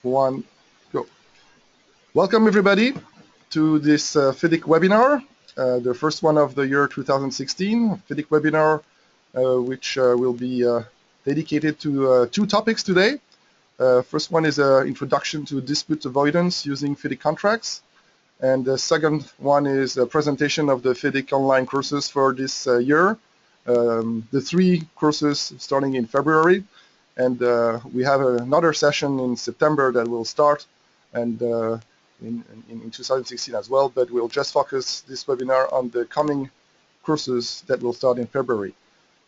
One, go. Welcome everybody to this FIDIC webinar, the first one of the year 2016, FIDIC webinar, which will be dedicated to two topics today. First one is an introduction to dispute avoidance using FIDIC contracts, and the second one is a presentation of the FIDIC online courses for this year, the three courses starting in February. And we have another session in September that will start and in 2016 as well, but we'll just focus this webinar on the coming courses that will start in February.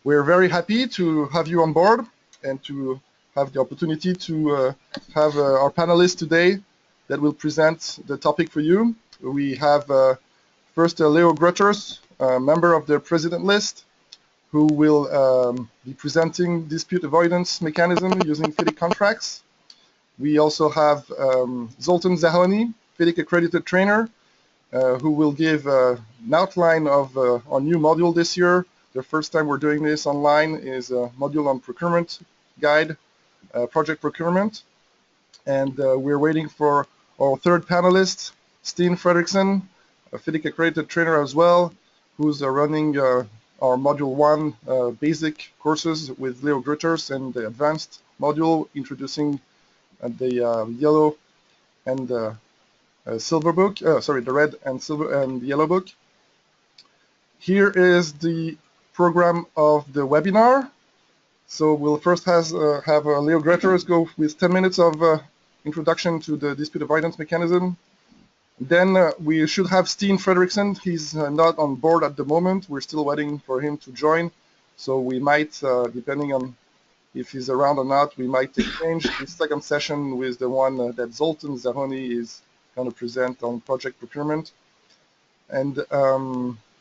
We're very happy to have you on board and to have the opportunity to have our panelists today that will present the topic for you. We have first Leo Grutters, a member of the president list, who will be presenting dispute avoidance mechanism using FIDIC contracts. We also have Zoltan Zahoni, FIDIC accredited trainer, who will give an outline of our new module this year. The first time we're doing this online is a module on procurement guide, project procurement. And we're waiting for our third panelist, Steen Fredrickson, a FIDIC accredited trainer as well, who's running our Module 1 basic courses with Leo Grutters, and the advanced module introducing the yellow and silver book, the red and silver and yellow book. Here is the program of the webinar. So we'll first have Leo Grutters go with 10 minutes of introduction to the dispute avoidance mechanism. Then we should have Steen Fredrickson. He's not on board at the moment. We're still waiting for him to join. So we might, depending on if he's around or not, we might exchange the second session with the one that Zoltan Zahoni is going to present on project procurement. And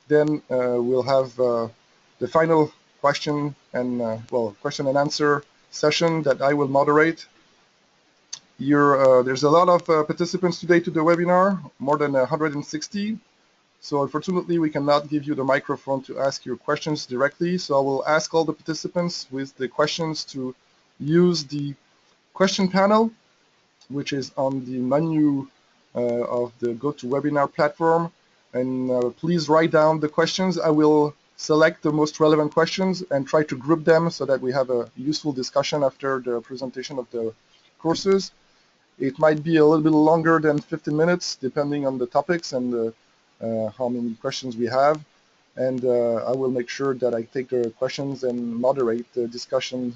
then we'll have the final question and, question and answer session that I will moderate. There's a lot of participants today to the webinar, more than 160. So unfortunately, we cannot give you the microphone to ask your questions directly. So I will ask all the participants with the questions to use the question panel, which is on the menu of the GoToWebinar platform. And please write down the questions. I will select the most relevant questions and try to group them so that we have a useful discussion after the presentation of the courses. It might be a little bit longer than 15 minutes, depending on the topics and how many questions we have. And I will make sure that I take the questions and moderate the discussion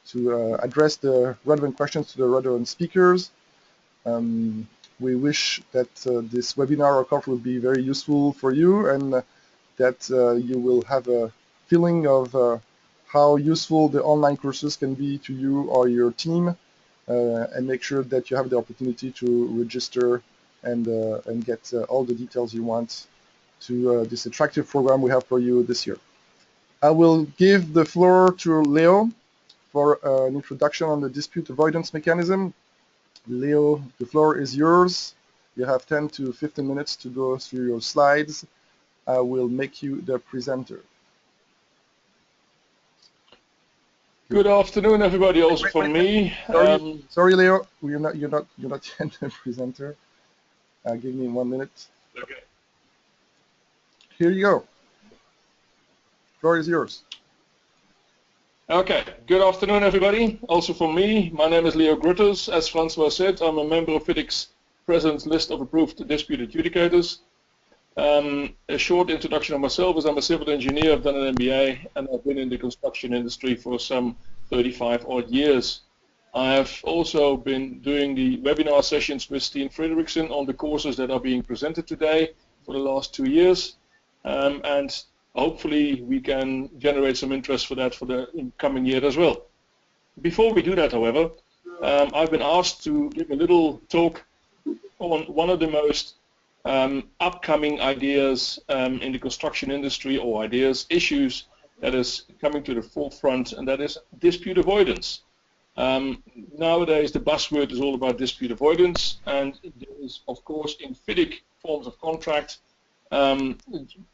to address the relevant questions to the relevant speakers. We wish that this webinar or course will be very useful for you, and that you will have a feeling of how useful the online courses can be to you or your team. And make sure that you have the opportunity to register and get all the details you want to this attractive program we have for you this year. I will give the floor to Leo for an introduction on the dispute avoidance mechanism. Leo, the floor is yours. You have 10 to 15 minutes to go through your slides. I will make you the presenter. Good afternoon, everybody. Also from me. Sorry, Leo, you're not yet the presenter. Give me 1 minute. Okay. Here you go. Floor is yours. Okay. Good afternoon, everybody. Also from me. My name is Leo Grutters. As Francois said, I'm a member of FIDIC's President's List of Approved Dispute Adjudicators. A short introduction of myself is I'm a civil engineer, I've done an MBA, and I've been in the construction industry for some 35 odd years. I have also been doing the webinar sessions with Steen Fredrickson on the courses that are being presented today for the last 2 years, and hopefully we can generate some interest for that for the coming year as well. Before we do that, however, I've been asked to give a little talk on one of the most upcoming ideas in the construction industry, or issues that is coming to the forefront, and that is dispute avoidance. Nowadays the buzzword is all about dispute avoidance, and there is, of course, in FIDIC forms of contract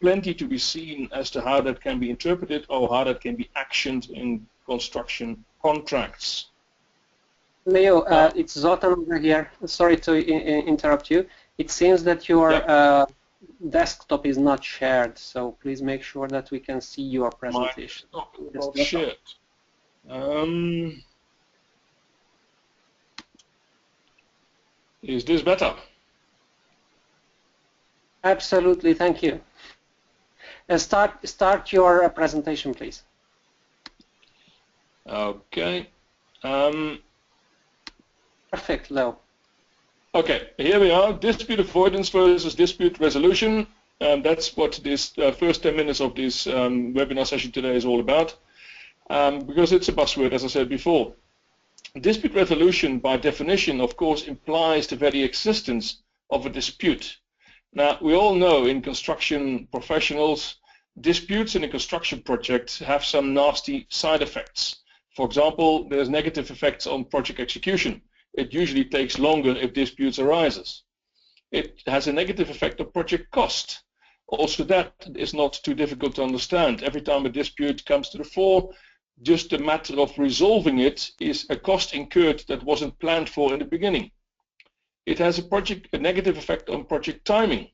plenty to be seen as to how that can be interpreted or how that can be actioned in construction contracts. Leo, it's Zoltan over here. Sorry to interrupt you. It seems that your desktop is not shared, so please make sure that we can see your presentation. Not shared. Is this better? Absolutely, thank you. Start your presentation, please. Okay. Perfect, Leo. Okay, here we are. Dispute avoidance versus dispute resolution. That's what this first 10 minutes of this webinar session today is all about, because it's a buzzword, as I said before. Dispute resolution, by definition, of course, implies the very existence of a dispute. Now, we all know in construction professionals, disputes in a construction project have some nasty side effects. For example, there's negative effects on project execution. It usually takes longer if disputes arises. It has a negative effect on project cost. Also, that is not too difficult to understand. Every time a dispute comes to the fore, just a matter of resolving it is a cost incurred that wasn't planned for in the beginning. It has a negative effect on project timing.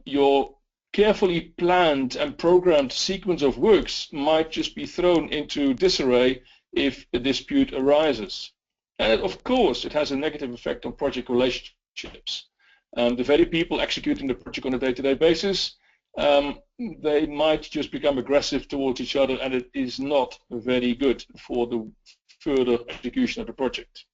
Your carefully planned and programmed sequence of works might just be thrown into disarray if a dispute arises. And of course, it has a negative effect on project relationships. The very people executing the project on a day-to-day basis, they might just become aggressive towards each other, and it is not very good for the further execution of the project.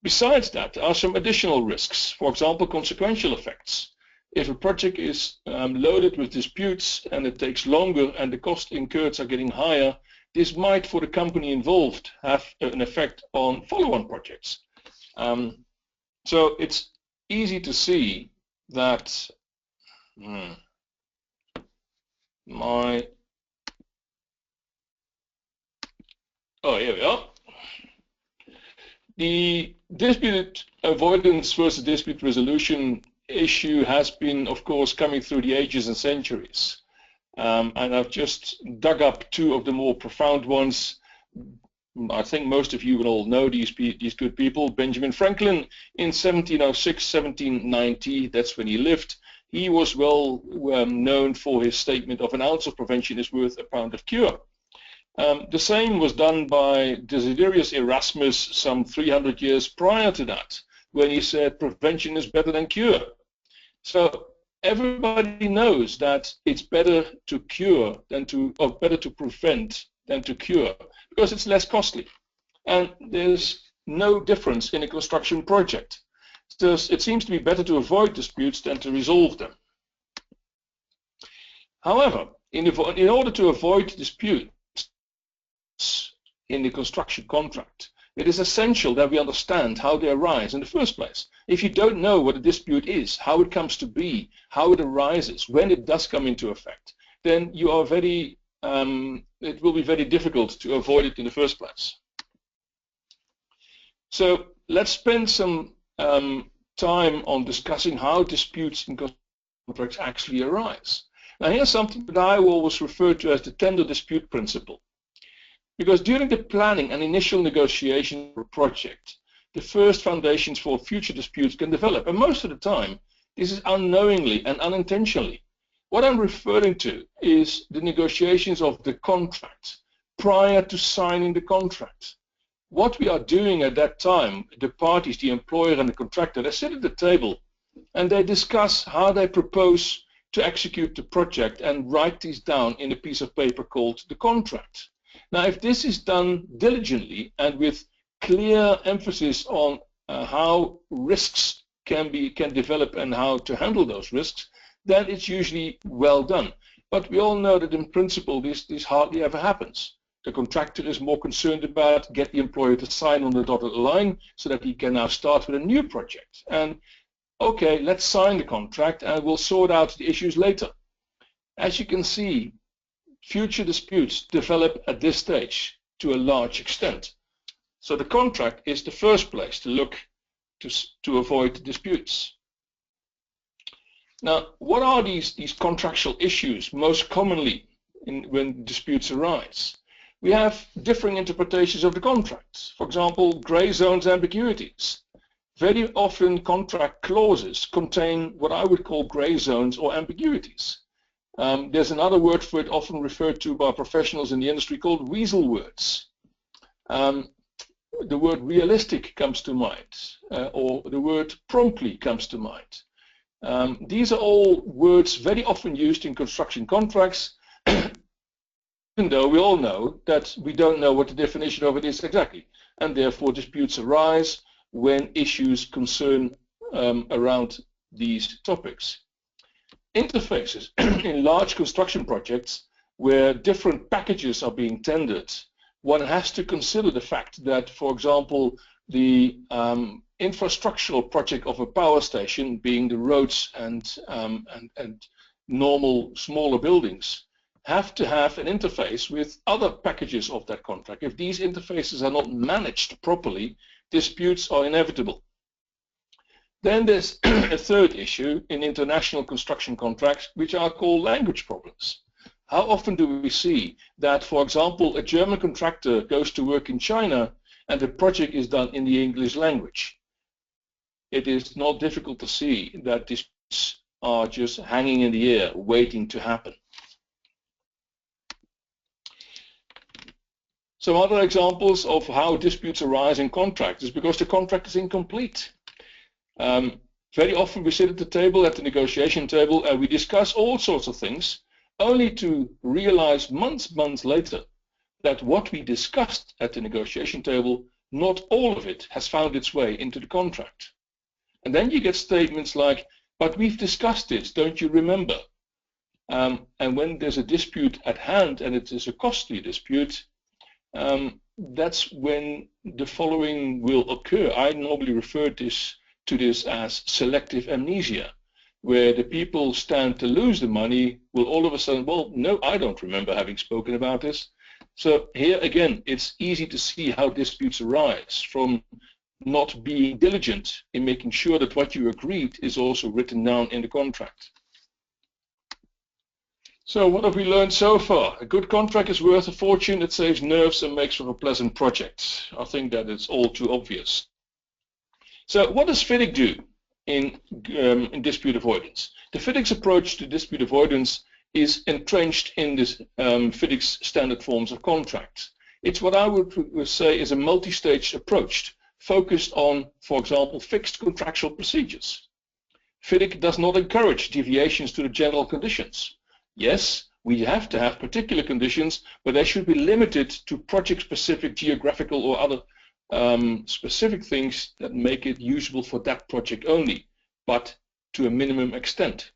Besides that, there are some additional risks. For example, consequential effects. If a project is loaded with disputes and it takes longer and the cost incurred are getting higher, this might, for the company involved, have an effect on follow-on projects. So it's easy to see that here we are. The dispute avoidance versus dispute resolution issue has been, of course, coming through the ages and centuries. And I've just dug up two of the more profound ones. I think most of you will all know these good people. Benjamin Franklin in 1706, 1790, that's when he lived. He was well known for his statement of an ounce of prevention is worth a pound of cure. The same was done by Desiderius Erasmus some 300 years prior to that, when he said prevention is better than cure. So everybody knows that it's better to cure than to, or better to prevent than to cure, because it's less costly. And there's no difference in a construction project. So it seems to be better to avoid disputes than to resolve them. However, in order to avoid disputes in the construction contract, it is essential that we understand how they arise in the first place. If you don't know what a dispute is, how it comes to be, how it arises, when it does come into effect, then you are very, it will be very difficult to avoid it in the first place. So let's spend some time on discussing how disputes in contracts actually arise. Now here's something that I always refer to as the tender dispute principle. Because during the planning and initial negotiation of a project, the first foundations for future disputes can develop. And most of the time, this is unknowingly and unintentionally. What I'm referring to is the negotiations of the contract prior to signing the contract. What we are doing at that time, the parties, the employer and the contractor, they sit at the table and they discuss how they propose to execute the project and write these down in a piece of paper called the contract. Now, if this is done diligently and with clear emphasis on how risks can develop and how to handle those risks, then it's usually well done. But we all know that in principle, this hardly ever happens. The contractor is more concerned about get the employer to sign on the dotted line so that he can now start with a new project. And okay, let's sign the contract and we'll sort out the issues later. As you can see, future disputes develop at this stage to a large extent. So the contract is the first place to look to avoid disputes. Now, what are these contractual issues most commonly when disputes arise? We have differing interpretations of the contracts. For example, gray zones, ambiguities. Very often contract clauses contain what I would call gray zones or ambiguities. There's another word for it often referred to by professionals in the industry called weasel words. The word realistic comes to mind, or the word promptly comes to mind. These are all words very often used in construction contracts, even though we all know that we don't know what the definition of it is exactly, and therefore disputes arise when issues concern around these topics. Interfaces in large construction projects where different packages are being tendered, one has to consider the fact that, for example, the infrastructural project of a power station, being the roads and normal smaller buildings, have to have an interface with other packages of that contract. If these interfaces are not managed properly, disputes are inevitable. Then there's a third issue in international construction contracts, which are called language problems. How often do we see that, for example, a German contractor goes to work in China and the project is done in the English language? It is not difficult to see that disputes are just hanging in the air, waiting to happen. Some other examples of how disputes arise in contracts is because the contract is incomplete. Very often we sit at the table, at the negotiation table, and we discuss all sorts of things, only to realize months later that what we discussed at the negotiation table, not all of it has found its way into the contract. And then you get statements like, but we've discussed this, don't you remember? And when there's a dispute at hand, and it is a costly dispute, that's when the following will occur. I normally refer to this as selective amnesia, where the people stand to lose the money will all of a sudden, well, no, I don't remember having spoken about this. So here again, it's easy to see how disputes arise from not being diligent in making sure that what you agreed is also written down in the contract. So what have we learned so far? A good contract is worth a fortune, it saves nerves and makes for a pleasant project. I think that it's all too obvious. So what does FIDIC do in dispute avoidance? The FIDIC's approach to dispute avoidance is entrenched in this FIDIC's standard forms of contracts. It's what I would say is a multi-stage approach focused on, for example, fixed contractual procedures. FIDIC does not encourage deviations to the general conditions. Yes, we have to have particular conditions, but they should be limited to project-specific geographical or other specific things that make it usable for that project only, but to a minimum extent.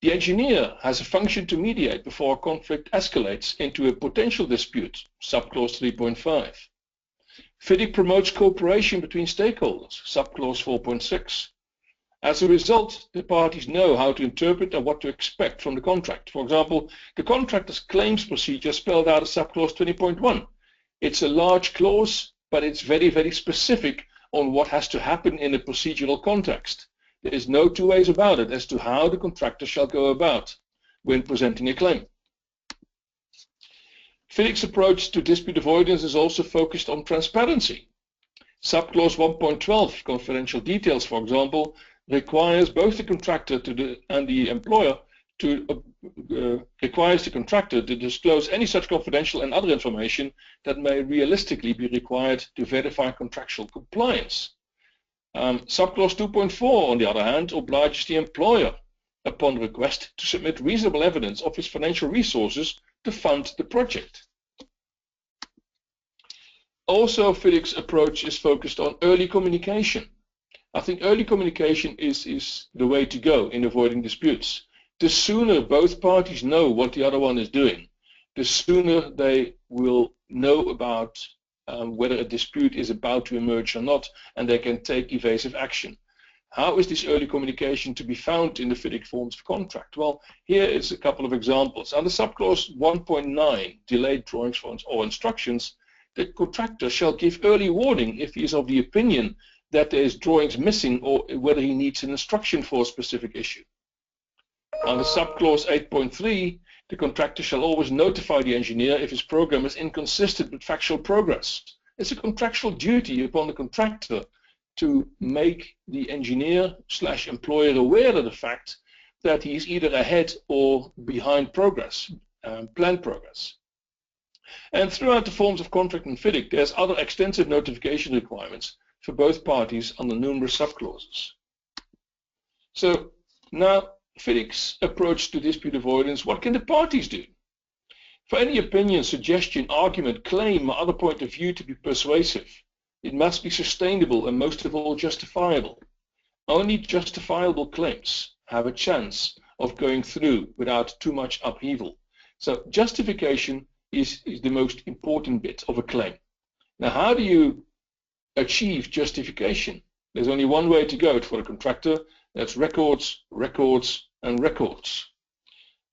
The engineer has a function to mediate before a conflict escalates into a potential dispute, subclause 3.5. FIDIC promotes cooperation between stakeholders, subclause 4.6. As a result, the parties know how to interpret and what to expect from the contract. For example, the contractor's claims procedure spelled out as subclause 20.1. It's a large clause, but it's very, very specific on what has to happen in a procedural context. There is no two ways about it as to how the contractor shall go about when presenting a claim. FIDIC's approach to dispute avoidance is also focused on transparency. Subclause 1.12, confidential details, for example, requires both the contractor and the employer requires the contractor to disclose any such confidential and other information that may realistically be required to verify contractual compliance. Subclause 2.4, on the other hand, obliges the employer, upon request, to submit reasonable evidence of his financial resources to fund the project. Also, FIDIC's approach is focused on early communication. I think early communication is the way to go in avoiding disputes. The sooner both parties know what the other one is doing, the sooner they will know about whether a dispute is about to emerge or not, and they can take evasive action. How is this early communication to be found in the FIDIC forms of contract? Well, here is a couple of examples. Under subclause 1.9, delayed drawings or instructions, the contractor shall give early warning if he is of the opinion that there is drawings missing or whether he needs an instruction for a specific issue. Under subclause 8.3, The contractor shall always notify the engineer if his program is inconsistent with factual progress. It's a contractual duty upon the contractor to make the engineer/employer aware of the fact that he is either ahead or behind progress, planned progress. And throughout the forms of contract in FIDIC, there's other extensive notification requirements for both parties under numerous subclauses. So now, FIDIC's approach to dispute avoidance, what can the parties do? For any opinion, suggestion, argument, claim, or other point of view to be persuasive, it must be sustainable and most of all justifiable. Only justifiable claims have a chance of going through without too much upheaval. So justification is the most important bit of a claim. Now, how do you achieve justification? There's only one way to go for a contractor. That's records, records, and records.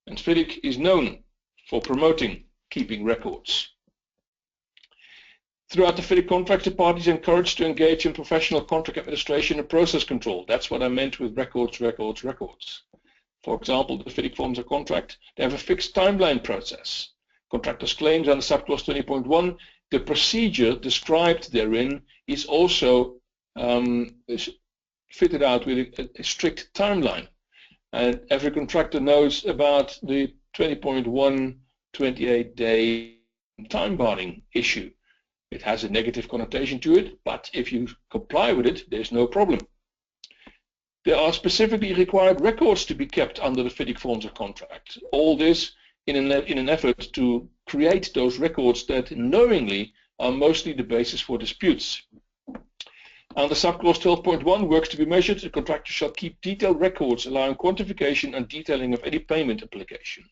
And FIDIC is known for promoting keeping records. Throughout the FIDIC contract, the parties are encouraged to engage in professional contract administration and process control. That's what I meant with records, records, records. For example, the FIDIC forms of contract, they have a fixed timeline process. Contractors' claims under subclause 20.1, the procedure described therein is also fitted out with a strict timeline. And every contractor knows about the 20.1 28-day time barring issue. It has a negative connotation to it, but if you comply with it, there's no problem. There are specifically required records to be kept under the FIDIC forms of contract. All this in an effort to create those records that knowingly are mostly the basis for disputes. Under subclause 12.1, works to be measured, the contractor shall keep detailed records allowing quantification and detailing of any payment application.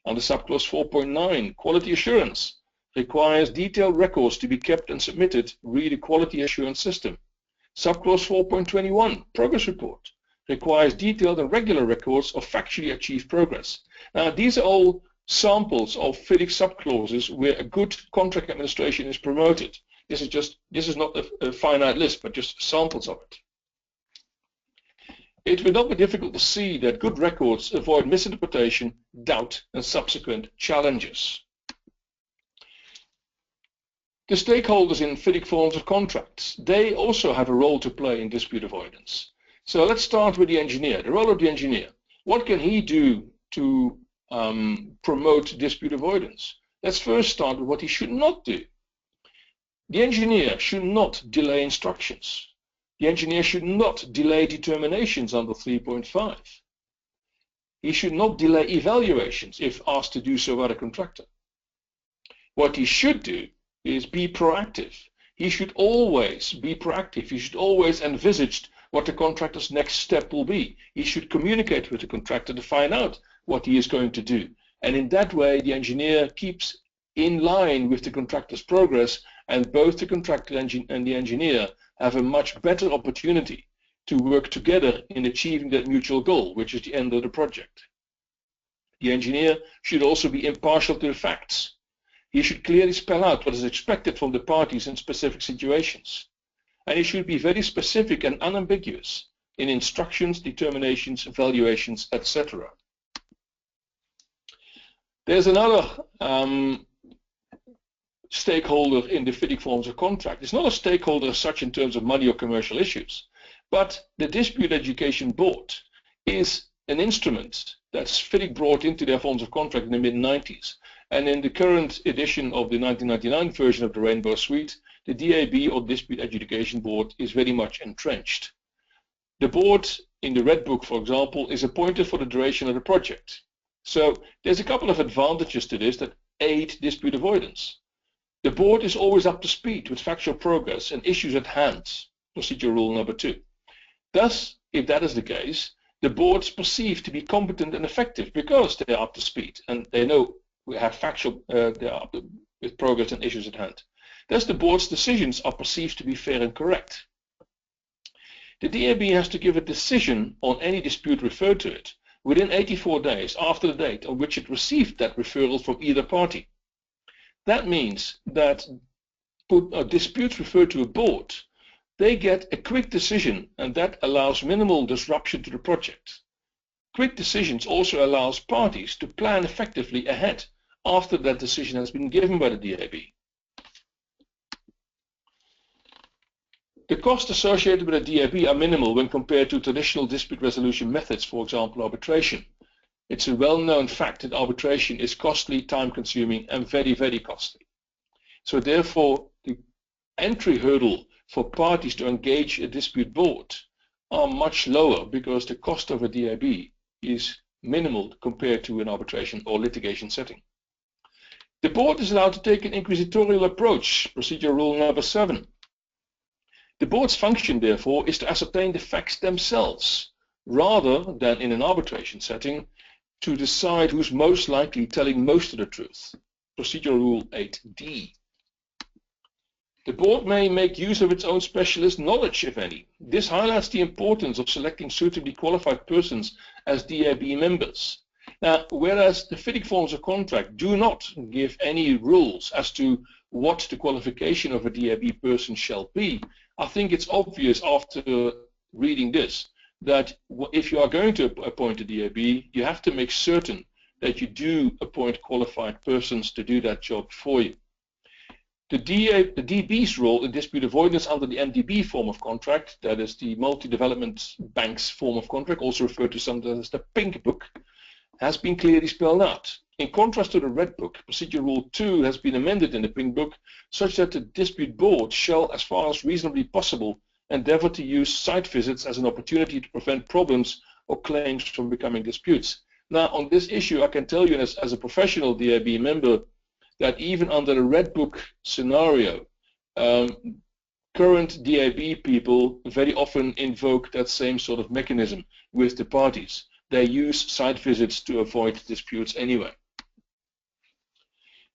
Under subclause 4.9, quality assurance requires detailed records to be kept and submitted via the quality assurance system. Subclause 4.21, progress report, requires detailed and regular records of factually achieved progress. Now, these are all samples of FIDIC subclauses where a good contract administration is promoted. This is not a finite list, but just samples of it. It will not be difficult to see that good records avoid misinterpretation, doubt, and subsequent challenges. The stakeholders in FIDIC forms of contracts, they also have a role to play in dispute avoidance. So let's start with the engineer, the role of the engineer. What can he do to promote dispute avoidance? Let's first start with what he should not do. The engineer should not delay instructions. The engineer should not delay determinations under 3.5. He should not delay evaluations if asked to do so by the contractor. What he should do is be proactive. He should always be proactive. He should always envisage what the contractor's next step will be. He should communicate with the contractor to find out what he is going to do. And in that way, the engineer keeps in line with the contractor's progress, and both the contractor and the engineer have a much better opportunity to work together in achieving that mutual goal, which is the end of the project. The engineer should also be impartial to the facts. He should clearly spell out what is expected from the parties in specific situations. And he should be very specific and unambiguous in instructions, determinations, evaluations, etc. There's another stakeholder in the FIDIC forms of contract. It's not a stakeholder as such in terms of money or commercial issues, but the Dispute Education Board is an instrument that's FIDIC brought into their forms of contract in the mid-90s. And in the current edition of the 1999 version of the Rainbow Suite, the DAB, or Dispute Adjudication Board, is very much entrenched. The board in the Red Book, for example, is appointed for the duration of the project. So there's a couple of advantages to this that aid dispute avoidance. The board is always up to speed with factual progress and issues at hand, procedure rule number 2. Thus, if that is the case, the board is perceived to be competent and effective because they are up to speed and they know we have factual, they are up to, with progress and issues at hand. Thus, the board's decisions are perceived to be fair and correct. The DAB has to give a decision on any dispute referred to it within 84 days after the date on which it received that referral from either party. That means that disputes referred to a board, they get a quick decision, and that allows minimal disruption to the project. quick decisions also allows parties to plan effectively ahead after that decision has been given by the DAB. The costs associated with a DAB are minimal when compared to traditional dispute resolution methods, for example arbitration. It's a well-known fact that arbitration is costly, time-consuming and very, very costly. So therefore, the entry hurdle for parties to engage a dispute board are much lower because the cost of a DAB is minimal compared to an arbitration or litigation setting. The board is allowed to take an inquisitorial approach, procedure rule number 7. The board's function, therefore, is to ascertain the facts themselves, rather than in an arbitration setting, to decide who's most likely telling most of the truth. Procedure rule 8D. The board may make use of its own specialist knowledge, if any. This highlights the importance of selecting suitably qualified persons as DAB members. Now, whereas the FIDIC forms of contract do not give any rules as to what the qualification of a DAB person shall be, I think it's obvious after reading this that if you are going to appoint a DAB, you have to make certain that you do appoint qualified persons to do that job for you. The DB's role in dispute avoidance under the MDB form of contract, that is the Multi-Development Bank's form of contract, also referred to sometimes as the Pink Book, has been clearly spelled out. In contrast to the Red Book, Procedure Rule 2 has been amended in the Pink Book such that the dispute board shall, as far as reasonably possible, endeavor to use site visits as an opportunity to prevent problems or claims from becoming disputes. Now, on this issue, I can tell you as a professional DAB member that even under the Red Book scenario, current DAB people very often invoke that same sort of mechanism with the parties. They use site visits to avoid disputes anyway.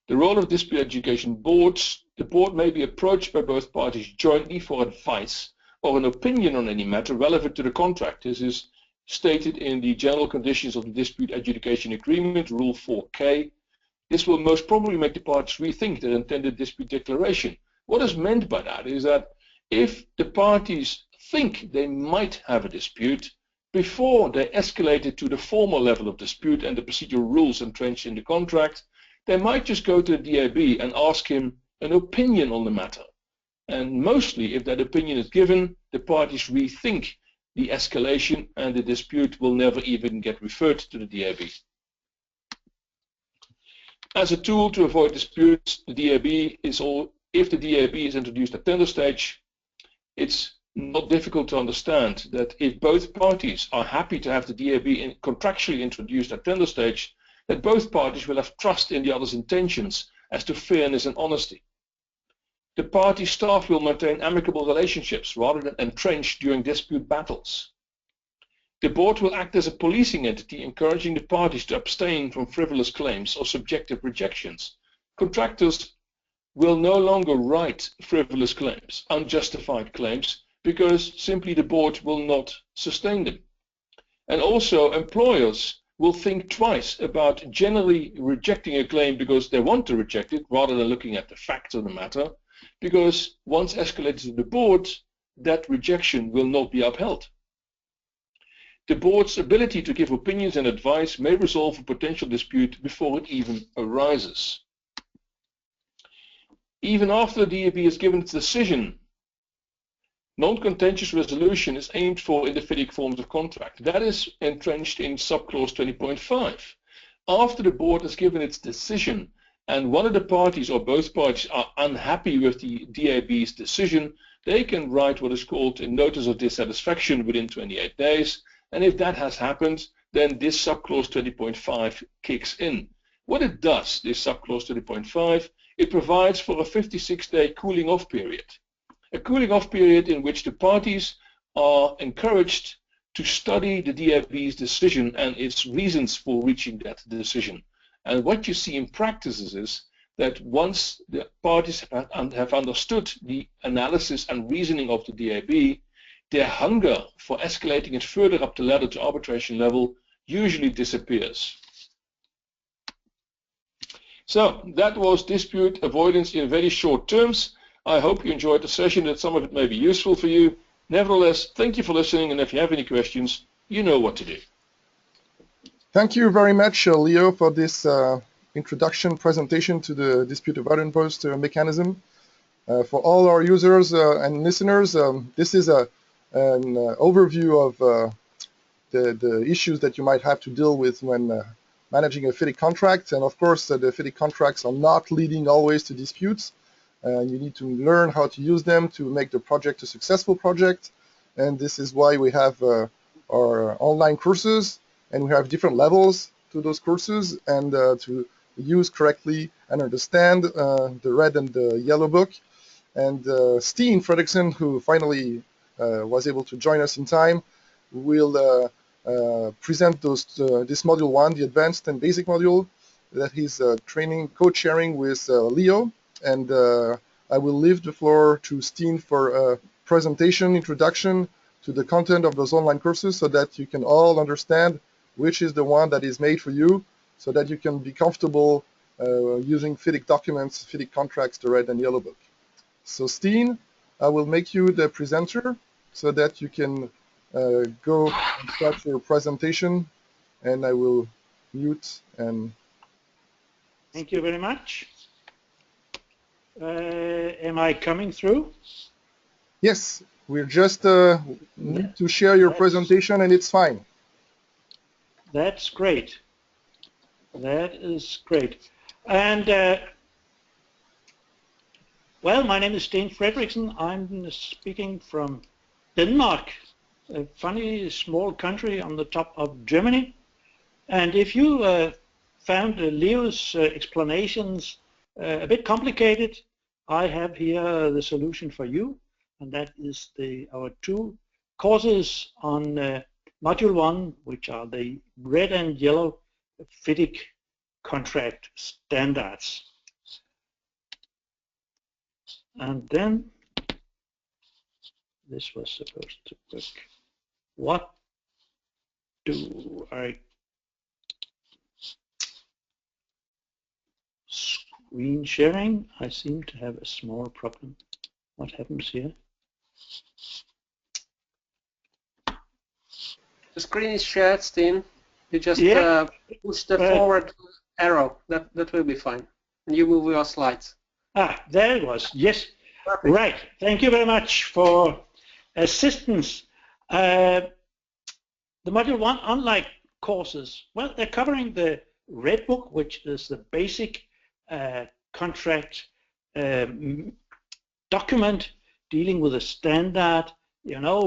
The role of dispute adjudication boards. The board may be approached by both parties jointly for advice or an opinion on any matter relevant to the contract. This is stated in the general conditions of the dispute adjudication agreement, Rule 4K. This will most probably make the parties rethink their intended dispute declaration. What is meant by that is that if the parties think they might have a dispute, before they escalate it to the formal level of dispute and the procedural rules entrenched in the contract, they might just go to the DAB and ask him an opinion on the matter. And mostly, if that opinion is given, the parties rethink the escalation and the dispute will never even get referred to the DAB. As a tool to avoid disputes, the DAB is if the DAB is introduced at tender stage, it's not difficult to understand that if both parties are happy to have the DAB contractually introduced at tender stage, that both parties will have trust in the other's intentions as to fairness and honesty. The party staff will maintain amicable relationships rather than entrenched during dispute battles. The board will act as a policing entity, encouraging the parties to abstain from frivolous claims or subjective rejections. Contractors will no longer write frivolous claims, unjustified claims, because simply the board will not sustain them. And also employers will think twice about generally rejecting a claim because they want to reject it rather than looking at the facts of the matter, because once escalated to the board, that rejection will not be upheld. The board's ability to give opinions and advice may resolve a potential dispute before it even arises. Even after the DAB has given its decision, non-contentious resolution is aimed for in the FIDIC forms of contract. That is entrenched in subclause 20.5. After the board has given its decision and one of the parties or both parties are unhappy with the DAB's decision, they can write what is called a notice of dissatisfaction within 28 days. And if that has happened, then this subclause 20.5 kicks in. What it does, this subclause 20.5, it provides for a 56-day cooling off period. A cooling off period in which the parties are encouraged to study the DAB's decision and its reasons for reaching that decision. And what you see in practice is that once the parties have understood the analysis and reasoning of the DAB, their hunger for escalating it further up the ladder to arbitration level usually disappears. So that was dispute avoidance in very short terms. I hope you enjoyed the session, that some of it may be useful for you. Nevertheless, thank you for listening, and if you have any questions, you know what to do. Thank you very much, Leo, for this introduction presentation to the dispute avoidance mechanism. For all our users and listeners, this is an overview of the issues that you might have to deal with when managing a FIDIC contract. And of course, the FIDIC contracts are not leading always to disputes. You need to learn how to use them to make the project a successful project. And this is why we have our online courses, and we have different levels to those courses, and to use correctly and understand the red and the yellow book. And Steen Fredrickson, who finally was able to join us in time, will present this module 1, the advanced and basic module, that he's co-chairing with Leo. And I will leave the floor to Steen for a presentation, introduction to the content of those online courses, so that you can all understand which is the one that is made for you, so that you can be comfortable using FIDIC documents, FIDIC contracts, the red and yellow book. So Steen, I will make you the presenter so that you can go and start your presentation, and I will mute and... Thank you very much. Am I coming through? Yes, we're just need to share your presentation, and it's fine. That's great. That is great. And well, my name is Steen Fredrickson. I'm speaking from Denmark, a funny small country on the top of Germany. And if you found Leo's explanations a bit complicated, I have here the solution for you, and that is our 2 courses on Module 1, which are the red and yellow FIDIC contract standards. And then this was supposed to work. What do I... Screen sharing, I seem to have a small problem. What happens here? The screen is shared, Steen. You just push the forward arrow. That will be fine. And you move your slides. Ah, there it was. Yes. Perfect. Right. Thank you very much for assistance. The Module 1 online courses, well, they're covering the red book, which is the basic contract document dealing with a standard,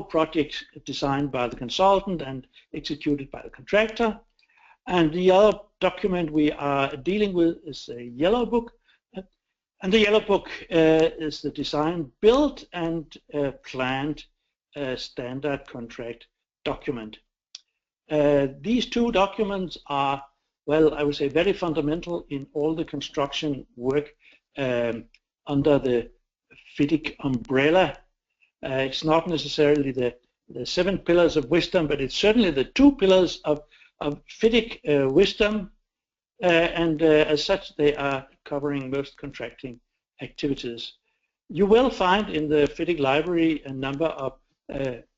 project designed by the consultant and executed by the contractor. And the other document we are dealing with is a yellow book. And the yellow book is the design, built, and planned standard contract document. These 2 documents are, well, I would say very fundamental in all the construction work under the FIDIC umbrella. It's not necessarily the 7 pillars of wisdom, but it's certainly the 2 pillars of FIDIC wisdom, and as such they are covering most contracting activities. You will find in the FIDIC library a number of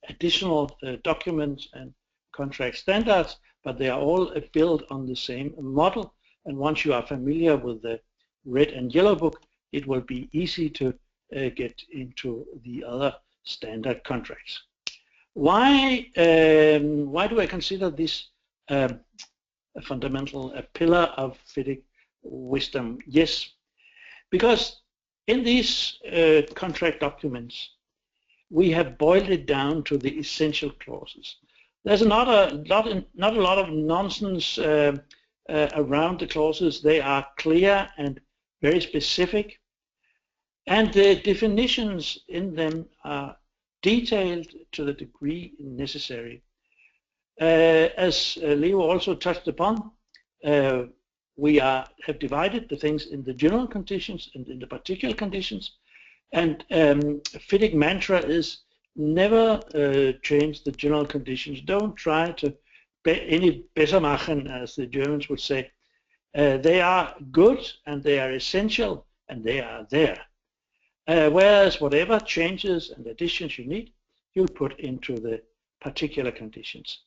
additional documents and contract standards, but they are all built on the same model, and once you are familiar with the red and yellow book, it will be easy to get into the other standard contracts. Why do I consider this a fundamental pillar of FIDIC wisdom? Yes, because in these contract documents we have boiled it down to the essential clauses. There's not a lot of nonsense around the clauses. They are clear and very specific, and the definitions in them are detailed to the degree necessary. As Leo also touched upon, we have divided the things in the general conditions and in the particular conditions, and FIDIC mantra is never change the general conditions. Don't try to any besser machen, as the Germans would say. They are good and they are essential and they are there. Whereas whatever changes and additions you need, you'll put into the particular conditions.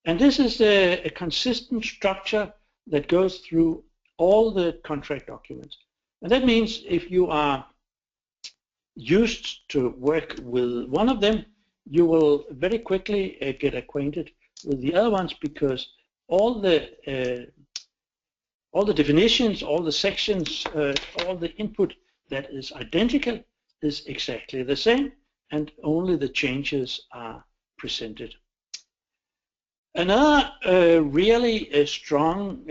And this is a consistent structure that goes through all the contract documents. And that means if you are used to work with one of them, you will very quickly get acquainted with the other ones, because all the definitions, all the sections, all the input that is identical is exactly the same, and only the changes are presented. Another really strong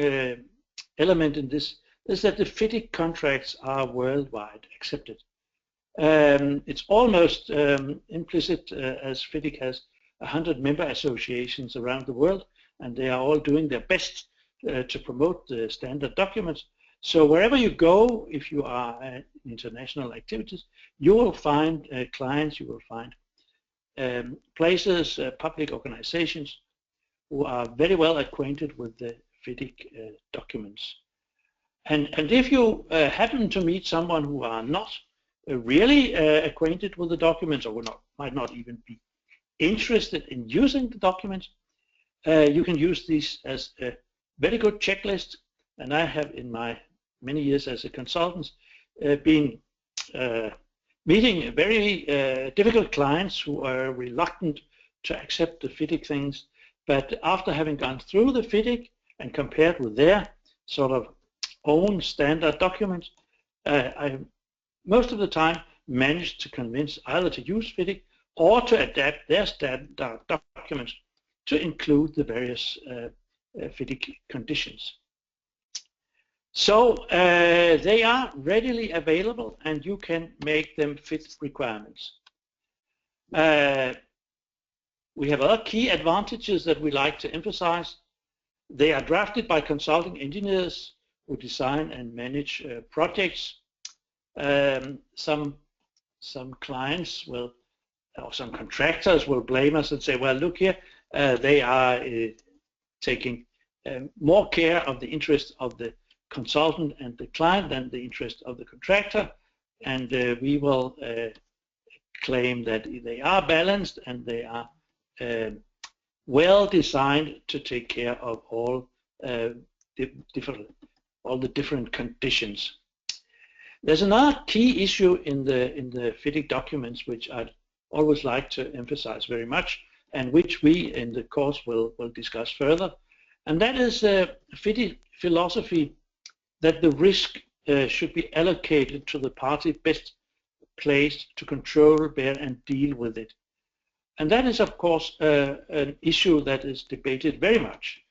element in this is that the FIDIC contracts are worldwide accepted. It's almost implicit, as FIDIC has 100 member associations around the world, and they are all doing their best to promote the standard documents. So wherever you go, if you are in international activities, you will find clients, you will find places, public organizations who are very well acquainted with the FIDIC documents. And if you happen to meet someone who are not really acquainted with the documents, or might not even be interested in using the documents, you can use these as a very good checklist. And I have, in my many years as a consultant, been meeting very difficult clients who are reluctant to accept the FIDIC things. But after having gone through the FIDIC and compared with their sort of own standard documents, I most of the time managed to convince either to use FIDIC or to adapt their standard documents to include the various FIDIC conditions. So they are readily available, and you can make them fit requirements. We have other key advantages that we like to emphasize. They are drafted by consulting engineers who design and manage projects. Some clients will, or some contractors will blame us and say, well, look here, they are taking more care of the interest of the consultant and the client than the interest of the contractor, and we will claim that they are balanced and they are well designed to take care of all the different conditions. There's another key issue in the FIDIC documents which I'd always like to emphasize very much, and which we in the course will discuss further, and that is FIDIC philosophy that the risk should be allocated to the party best placed to control, bear, and deal with it. And that is, of course, an issue that is debated very much.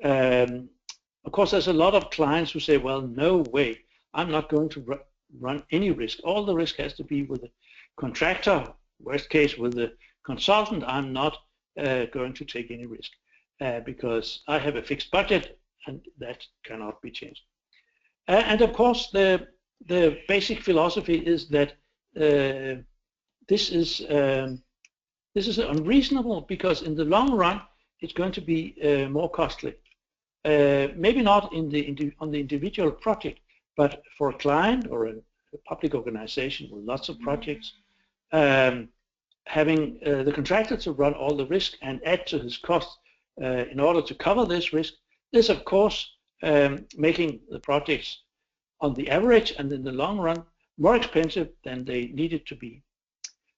Of course, there's a lot of clients who say, well, no way, I'm not going to run any risk. All the risk has to be with the contractor, worst case with the consultant. I'm not going to take any risk because I have a fixed budget and that cannot be changed. And of course, the basic philosophy is that this is unreasonable, because in the long run it's going to be more costly. Maybe not on the individual project, but for a client or a public organization with lots of projects, having the contractor to run all the risk and add to his cost in order to cover this risk is, of course, making the projects on the average and in the long run more expensive than they needed to be.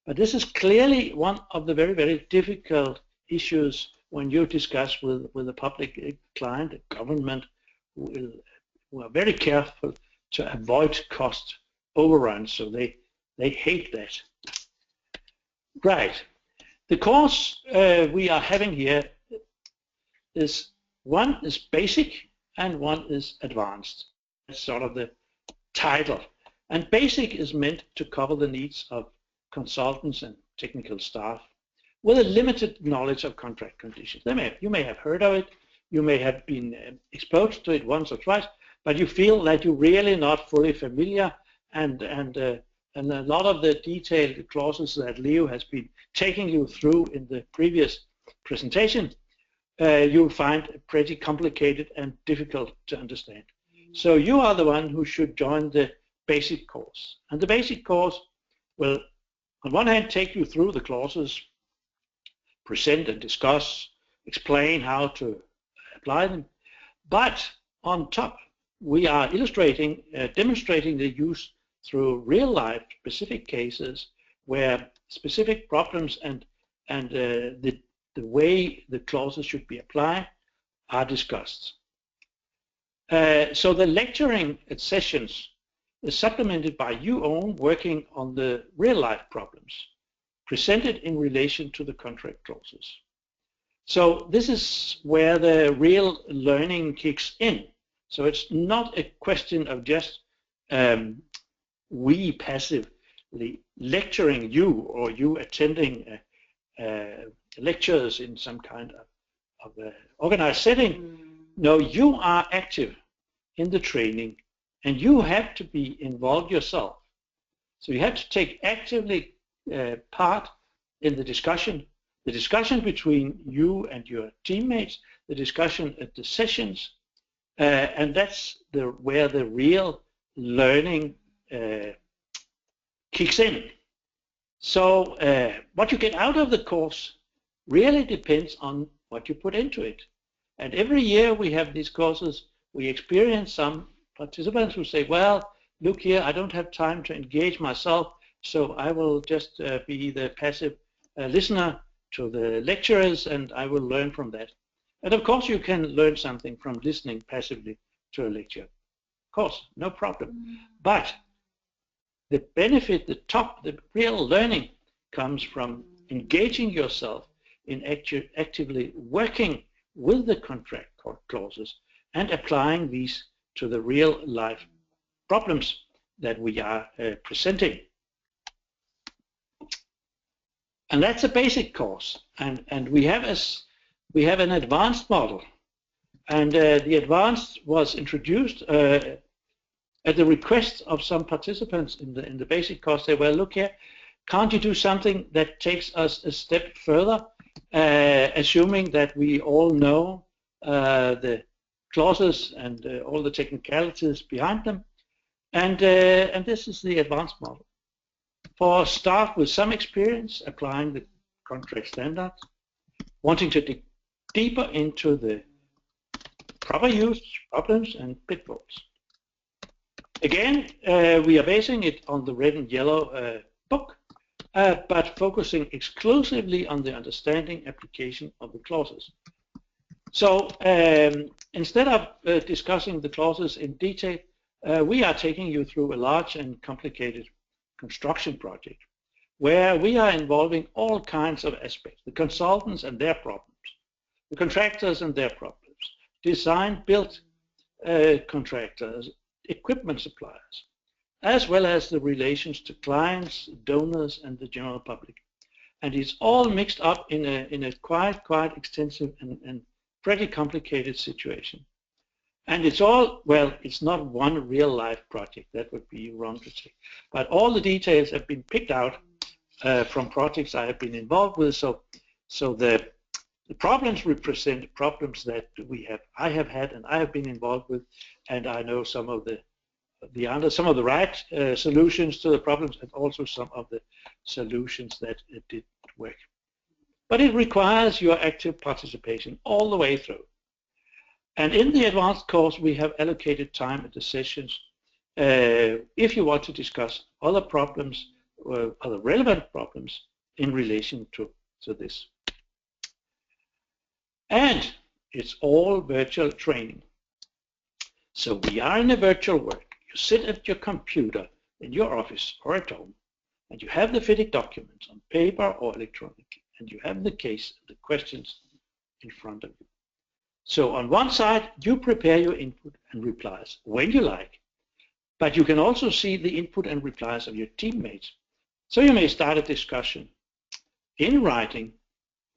But this is clearly one of the very, very difficult issues when you discuss with a public client, a government, who are very careful to avoid cost overruns, so they hate that. Right. The course we are having here is, one is basic and one is advanced. That's sort of the title. And basic is meant to cover the needs of consultants and technical staff with a limited knowledge of contract conditions. You may have heard of it, you may have been exposed to it once or twice, but you feel that you're really not fully familiar, and a lot of the detailed clauses that Leo has been taking you through in the previous presentation, you'll find pretty complicated and difficult to understand. So you are the one who should join the basic course. And the basic course will, on one hand, take you through the clauses, present and discuss explain how to apply them. But on top, we are illustrating, demonstrating the use through real-life specific cases where specific problems and the way the clauses should be applied are discussed. So the lecturing sessions is supplemented by you own working on the real-life problems presented in relation to the contract clauses. So this is where the real learning kicks in. So it's not a question of just we passively lecturing you or you attending lectures in some kind of organized setting. No, you are active in the training and you have to be involved yourself. So you have to take actively part in the discussion between you and your teammates, the discussion at the sessions, and that's where the real learning kicks in. So what you get out of the course really depends on what you put into it. And every year we have these courses, we experience some participants who say, well, look here, I don't have time to engage myself, so I will just be the passive listener to the lecturers and I will learn from that. And of course you can learn something from listening passively to a lecture. Of course, no problem. But the benefit, the real learning comes from engaging yourself in actively working with the contract clauses and applying these to the real life problems that we are presenting. And that's a basic course. And we have an advanced model. And the advanced was introduced at the request of some participants in the basic course. They well, look here, can't you do something that takes us a step further, assuming that we all know the clauses and all the technicalities behind them, and this is the advanced model. For staff with some experience applying the contract standards, wanting to dig deeper into the proper use, problems, and pitfalls. Again, we are basing it on the red and yellow book, but focusing exclusively on the understanding application of the clauses. So instead of discussing the clauses in detail, we are taking you through a large and complicated construction project where we are involving all kinds of aspects, the consultants and their problems, the contractors and their problems, design, build contractors, equipment suppliers, as well as the relations to clients, donors, and the general public. And it's all mixed up in a quite extensive and pretty complicated situation. And it's all, well, it's not one real life project, that would be wrong to say. But all the details have been picked out from projects I have been involved with. So the problems represent problems that I have had and I have been involved with, and I know some of the right solutions to the problems and also some of the solutions that didn't work. But it requires your active participation all the way through. And in the advanced course, we have allocated time at the sessions if you want to discuss other problems, other relevant problems in relation to this. And it's all virtual training. So we are in a virtual world. You sit at your computer in your office or at home, and you have the FIDIC documents on paper or electronically, and you have the case, the questions in front of you. So on one side, you prepare your input and replies when you like, but you can also see the input and replies of your teammates. So you may start a discussion in writing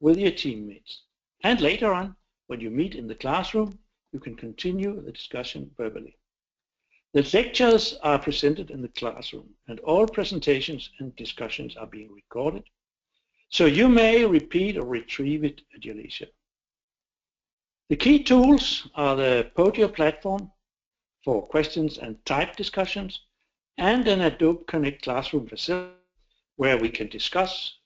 with your teammates, and later on, when you meet in the classroom, you can continue the discussion verbally. The lectures are presented in the classroom, and all presentations and discussions are being recorded, so you may repeat or retrieve it at your leisure. The key tools are the Podio platform for questions and type discussions, and an Adobe Connect classroom facility where we can discuss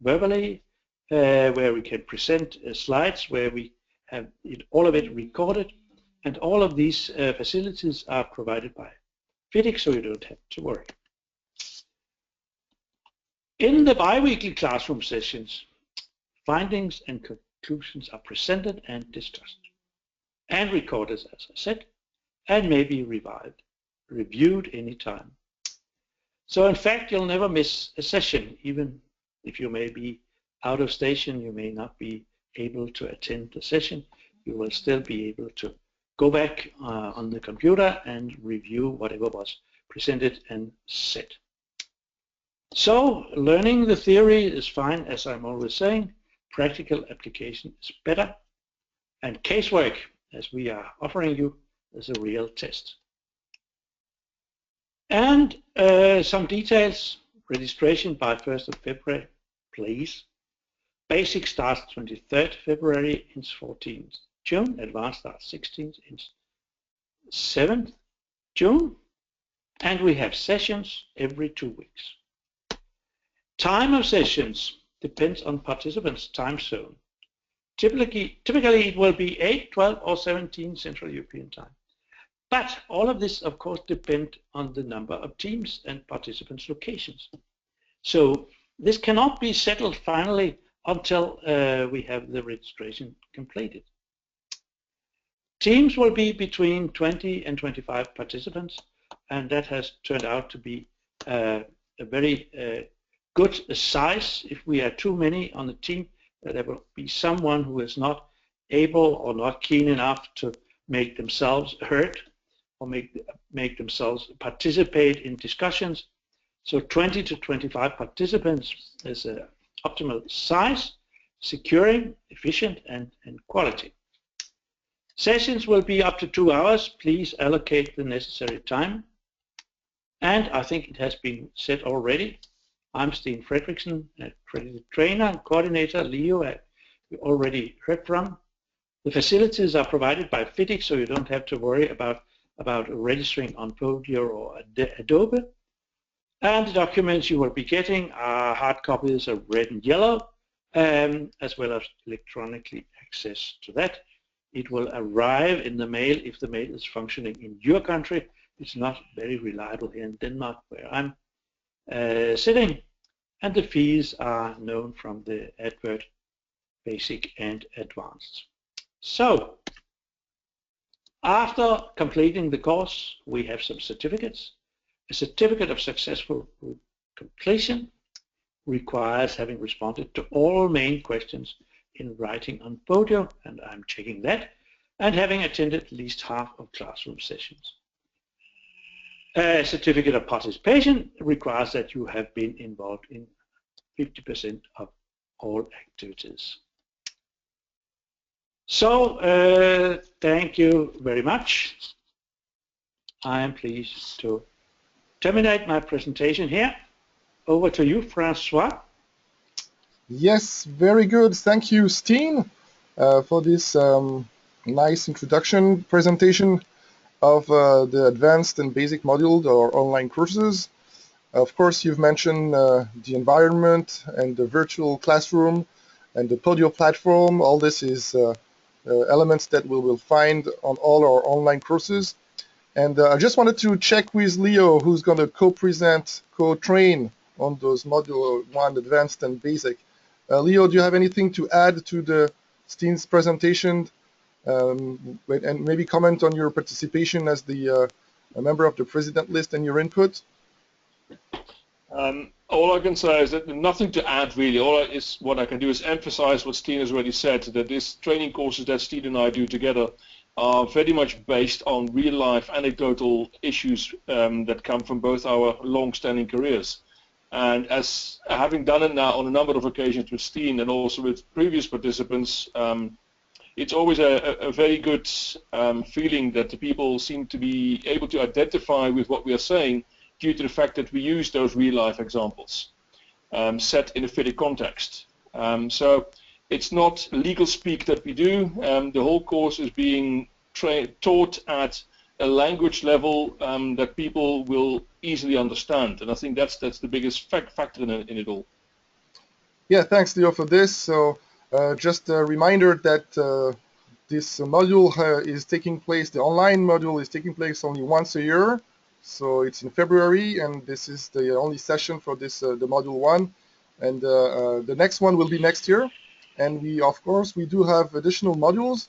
verbally where we can present slides, where we have all of it recorded, and all of these facilities are provided by FIDIC, so you don't have to worry. In the bi-weekly classroom sessions, findings and conclusions are presented and discussed, and recorded, as I said, and may be reviewed anytime. So in fact, you'll never miss a session. Even if you may be out of station, you may not be able to attend the session, you will still be able to go back on the computer and review whatever was presented and said. So learning the theory is fine, as I'm always saying. Practical application is better. And casework, as we are offering you, is a real test. And some details. Registration by 1st of February, please. Basic starts 23rd February, ends 14th June. Advanced starts 16th, ends 7th June. And we have sessions every 2 weeks. Time of sessions depends on participants' time zone. Typically it will be 8, 12, or 17 Central European time. But all of this, of course, depends on the number of teams and participants' locations. So this cannot be settled finally until we have the registration completed. Teams will be between 20 and 25 participants, and that has turned out to be a very good size. If we are too many on the team, there will be someone who is not able or not keen enough to make themselves heard or make themselves participate in discussions. So 20 to 25 participants is an optimal size, securing, efficient, and quality. Sessions will be up to 2 hours. Please allocate the necessary time. And I think it has been said already, I'm Steen Fredrickson, accredited trainer and coordinator. Leo, we already heard from. The facilities are provided by FIDIC, so you don't have to worry about registering on Podio or Adobe. And the documents you will be getting are hard copies of red and yellow, as well as electronically access to that. It will arrive in the mail if the mail is functioning in your country. It's not very reliable here in Denmark, where I'm sitting, and the fees are known from the advert, basic and advanced. So, after completing the course, we have some certificates. A certificate of successful completion requires having responded to all main questions in writing on Podio, and I'm checking that, and having attended at least half of classroom sessions. A certificate of participation requires that you have been involved in 50% of all activities. So, thank you very much. I am pleased to terminate my presentation here. Over to you, Francois. Yes, very good. Thank you, Steen, for this nice introduction presentation of the advanced and basic module or online courses. Of course, you've mentioned the environment and the virtual classroom and the Podio platform. All this is elements that we will find on all our online courses. And I just wanted to check with Leo, who's going to co-present, co-train on those module 1, advanced and basic. Leo, do you have anything to add to the Steen's presentation? And maybe comment on your participation as a member of the president list and your input. All I can say is that nothing to add really. What I can do is emphasize what Steen has already said, that these training courses that Steen and I do together are very much based on real-life anecdotal issues that come from both our long-standing careers. And as having done it now on a number of occasions with Steen and also with previous participants, it's always a very good feeling that the people seem to be able to identify with what we are saying due to the fact that we use those real-life examples set in a FIDIC context. So it's not legal speak that we do. The whole course is being taught at a language level that people will easily understand, and I think that's the biggest factor in it all. Yeah, thanks, Leo, for this. So just a reminder that this module is taking place, the online module is taking place only once a year. So it's in February, and this is the only session for this, the module 1. And the next one will be next year. And we, of course, we do have additional modules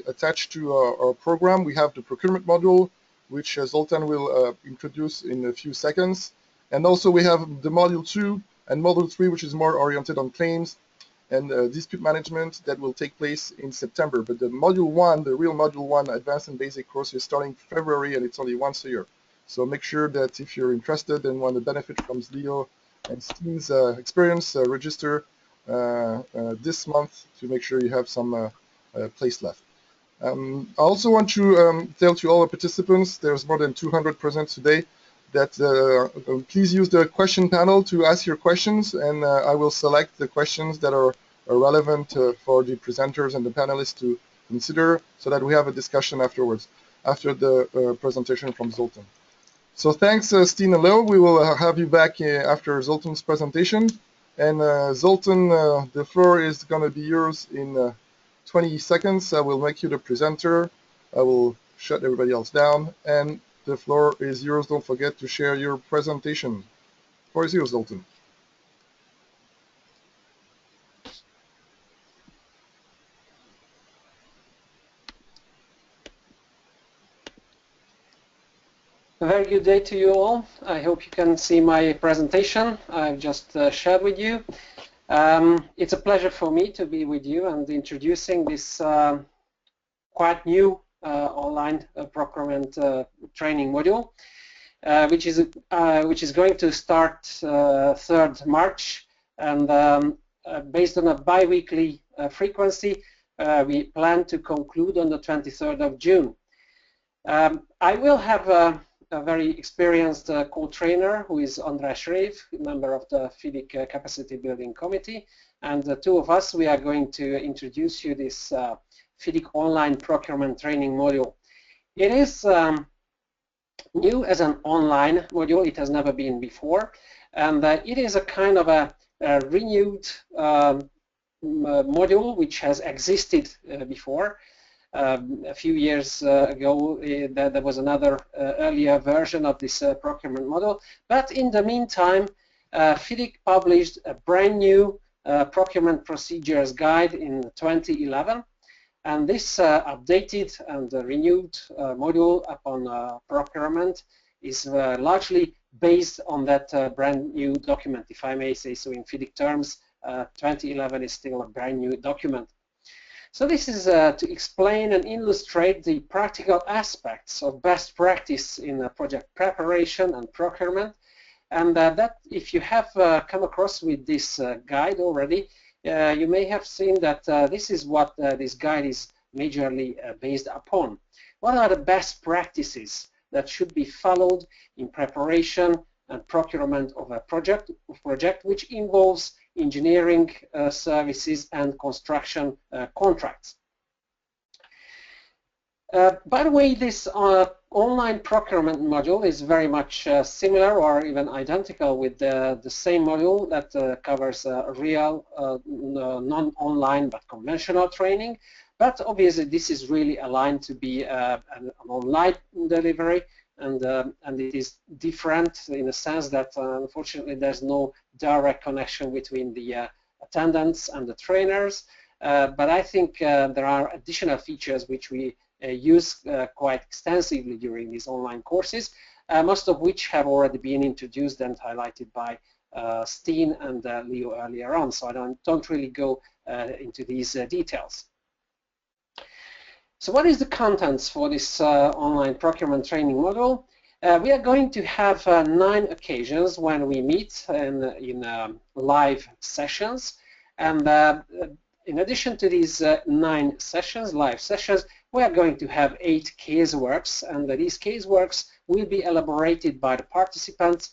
attached to our program. We have the procurement module, which Zoltan will introduce in a few seconds. And also we have the module 2 and module 3, which is more oriented on claims and dispute management, that will take place in September. But the module 1, the real module 1, advanced and basic course, is starting February, and it's only once a year. So make sure that if you're interested and want to benefit from Leo and Steen's experience, register this month to make sure you have some place left. I also want to tell to all the participants, there's more than 200 present today, that please use the question panel to ask your questions, and I will select the questions that are relevant for the presenters and the panelists to consider, so that we have a discussion afterwards, after the presentation from Zoltan. So thanks, Steen and Leo. We will have you back after Zoltan's presentation. And Zoltan, the floor is going to be yours in 20 seconds. I will make you the presenter. I will shut everybody else down. And the floor is yours. Don't forget to share your presentation. The floor is yours, Zoltan. A very good day to you all. I hope you can see my presentation I've just shared with you. It's a pleasure for me to be with you and introducing this quite new online procurement training module, which is going to start 3rd March, and based on a bi-weekly frequency, we plan to conclude on the 23rd of June. I will have a very experienced co-trainer who is András Schreev, member of the FIDIC Capacity Building Committee, and the two of us, we are going to introduce you this FIDIC Online Procurement Training module. It is new as an online module. It has never been before, and it is a kind of a renewed module which has existed before. A few years ago, there was another earlier version of this procurement model, but in the meantime, FIDIC published a brand new procurement procedures guide in 2011, and this updated and renewed module upon procurement is largely based on that brand new document, if I may say so in FIDIC terms. 2011 is still a brand new document. So this is to explain and illustrate the practical aspects of best practice in project preparation and procurement, and that if you have come across with this guide already, you may have seen that this is what this guide is majorly based upon. What are the best practices that should be followed in preparation and procurement of a project which involves engineering services and construction contracts? By the way, this online procurement module is very much similar or even identical with the same module that covers real non-online but conventional training. But obviously this is really aligned to be an online delivery, and it is different in the sense that unfortunately there's no direct connection between the attendants and the trainers, but I think there are additional features which we use quite extensively during these online courses, most of which have already been introduced and highlighted by Steen and Leo earlier on, so I don't really go into these details. So what is the contents for this online procurement training module? We are going to have 9 occasions when we meet in live sessions, and in addition to these 9 sessions, live sessions, we are going to have 8 caseworks, and these caseworks will be elaborated by the participants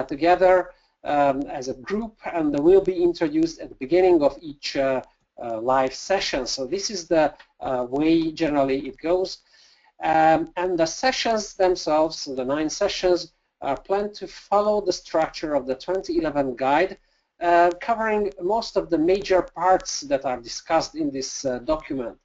together as a group, and they will be introduced at the beginning of each live session. So this is the way generally it goes, and the sessions themselves, the 9 sessions, are planned to follow the structure of the 2011 guide, covering most of the major parts that are discussed in this document.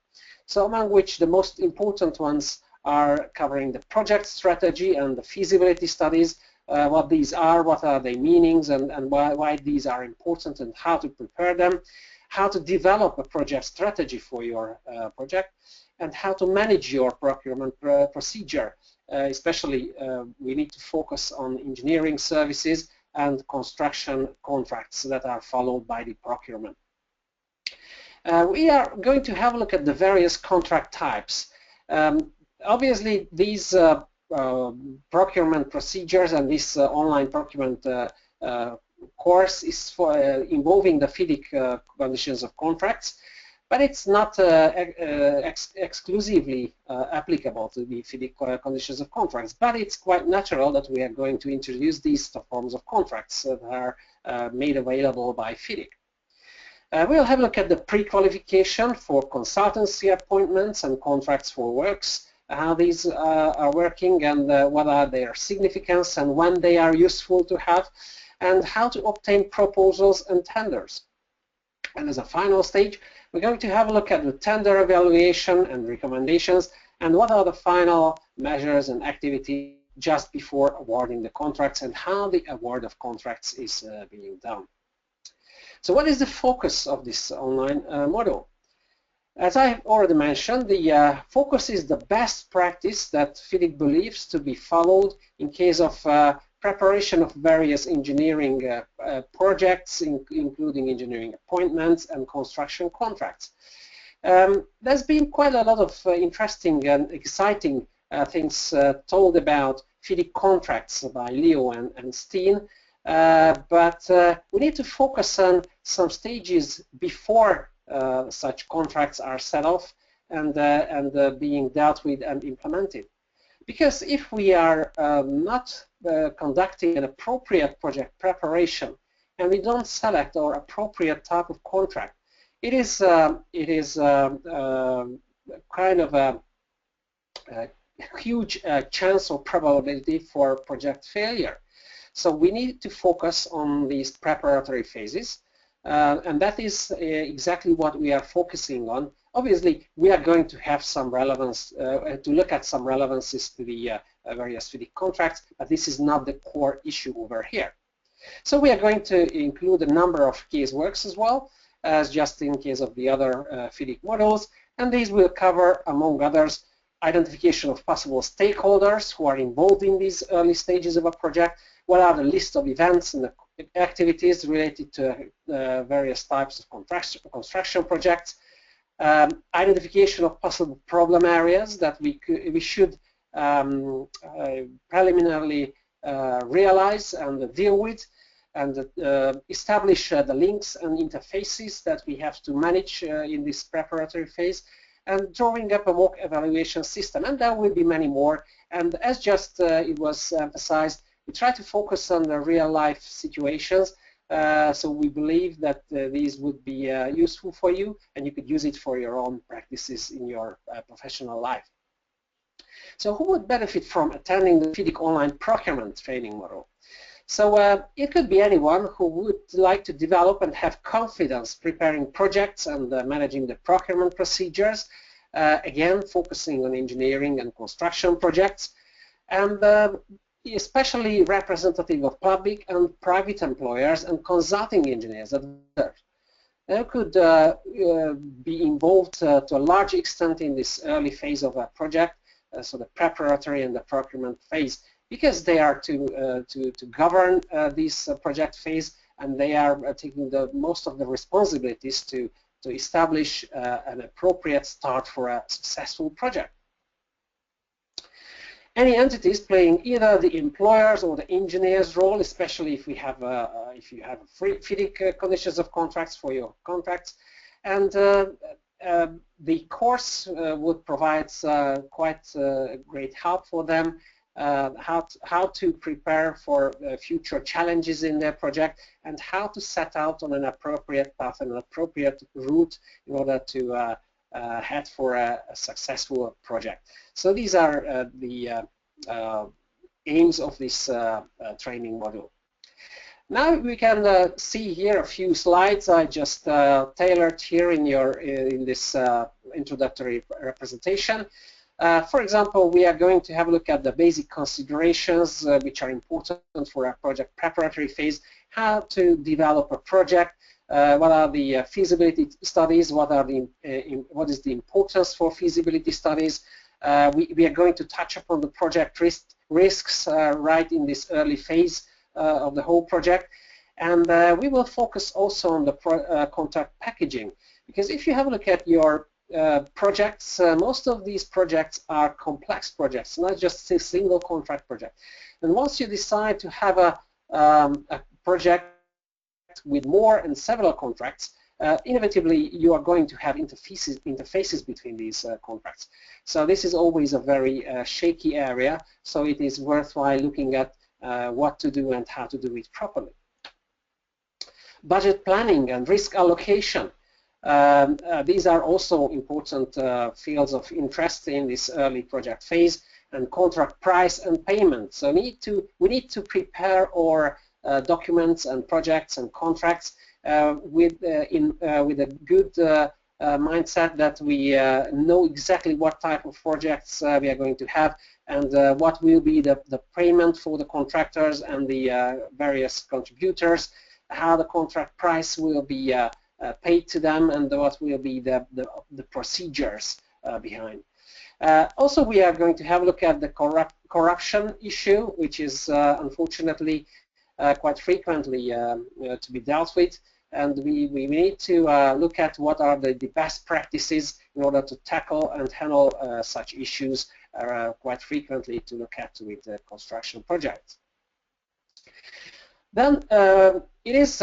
So among which the most important ones are covering the project strategy and the feasibility studies, what these are, what are their meanings, and why these are important, and how to prepare them, how to develop a project strategy for your project, and how to manage your procurement procedure. Especially, we need to focus on engineering services and construction contracts that are followed by the procurement. We are going to have a look at the various contract types. Obviously, these procurement procedures and this online procurement course is for involving the FIDIC conditions of contracts, but it's not exclusively applicable to the FIDIC conditions of contracts. But it's quite natural that we are going to introduce these forms of contracts that are made available by FIDIC. We'll have a look at the pre-qualification for consultancy appointments and contracts for works, how these are working, and what are their significance and when they are useful to have, and how to obtain proposals and tenders. And as a final stage, we're going to have a look at the tender evaluation and recommendations, and what are the final measures and activities just before awarding the contracts, and how the award of contracts is being done. So what is the focus of this online module? As I already mentioned, the focus is the best practice that FIDIC believes to be followed in case of preparation of various engineering projects, including engineering appointments and construction contracts. There's been quite a lot of interesting and exciting things told about FIDIC contracts by Leo and Steen, but we need to focus on some stages before such contracts are set off and being dealt with and implemented. Because if we are not conducting an appropriate project preparation and we don't select our appropriate type of contract, it is kind of a huge chance or probability for project failure. So we need to focus on these preparatory phases, and that is exactly what we are focusing on. Obviously, we are going to have some relevance, to look at some relevances to the various FIDIC contracts, but this is not the core issue over here. So we are going to include a number of caseworks as well, as just in case of the other FIDIC models, and these will cover, among others, identification of possible stakeholders who are involved in these early stages of a project, what are the list of events and the activities related to various types of construction projects, identification of possible problem areas that we should preliminarily realize and deal with, and establish the links and interfaces that we have to manage in this preparatory phase, and drawing up a mock evaluation system. And there will be many more, and as just it was emphasized, we try to focus on the real-life situations, so we believe that these would be useful for you, and you could use it for your own practices in your professional life. So who would benefit from attending the FIDIC online procurement training model? So it could be anyone who would like to develop and have confidence preparing projects and managing the procurement procedures, again focusing on engineering and construction projects, and especially representative of public and private employers and consulting engineers that could be involved to a large extent in this early phase of a project, so the preparatory and the procurement phase, because they are to govern this project phase, and they are taking the most of the responsibilities to establish an appropriate start for a successful project. Any entities playing either the employers or the engineers role, especially if you have FIDIC conditions of contracts for your contracts, and the course would provide quite great help for them, how to prepare for future challenges in their project, and how to set out on an appropriate path and an appropriate route in order to head for a successful project. So these are the aims of this training module. Now we can see here a few slides I just tailored here in this introductory representation. For example, we are going to have a look at the basic considerations which are important for a project preparatory phase, how to develop a project, what are the feasibility studies, what is the importance for feasibility studies. We are going to touch upon the project risks right in this early phase of the whole project, and we will focus also on the contract packaging, because if you have a look at your projects, most of these projects are complex projects, not just a single contract project. And once you decide to have a project with more and several contracts, inevitably you are going to have interfaces between these contracts. So this is always a very shaky area, so it is worthwhile looking at what to do and how to do it properly. Budget planning and risk allocation. These are also important fields of interest in this early project phase, and contract price and payment. So we need to prepare our documents and projects and contracts with a good mindset that we know exactly what type of projects we are going to have, and what will be the payment for the contractors and the various contributors, how the contract price will be paid to them, and what will be the procedures behind. Also, we are going to have a look at the corruption issue, which is unfortunately quite frequently to be dealt with, and we need to look at what are the best practices in order to tackle and handle such issues quite frequently to look at with construction projects. Then it is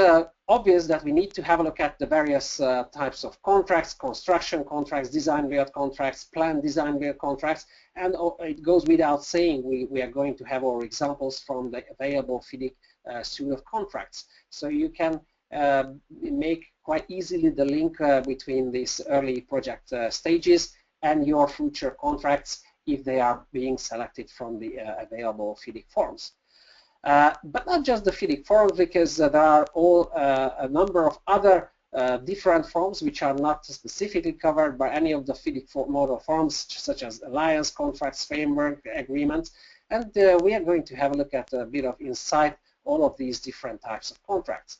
obvious that we need to have a look at the various types of contracts: construction contracts, design build contracts, plan design build contracts, and it goes without saying we are going to have our examples from the available FIDIC suite of contracts. So you can make quite easily the link between these early project stages and your future contracts if they are being selected from the available FIDIC forms. But not just the FIDIC forms, because there are a number of other different forms which are not specifically covered by any of the FIDIC model forms, such as alliance contracts, framework agreements, and we are going to have a look at a bit of insight all of these different types of contracts.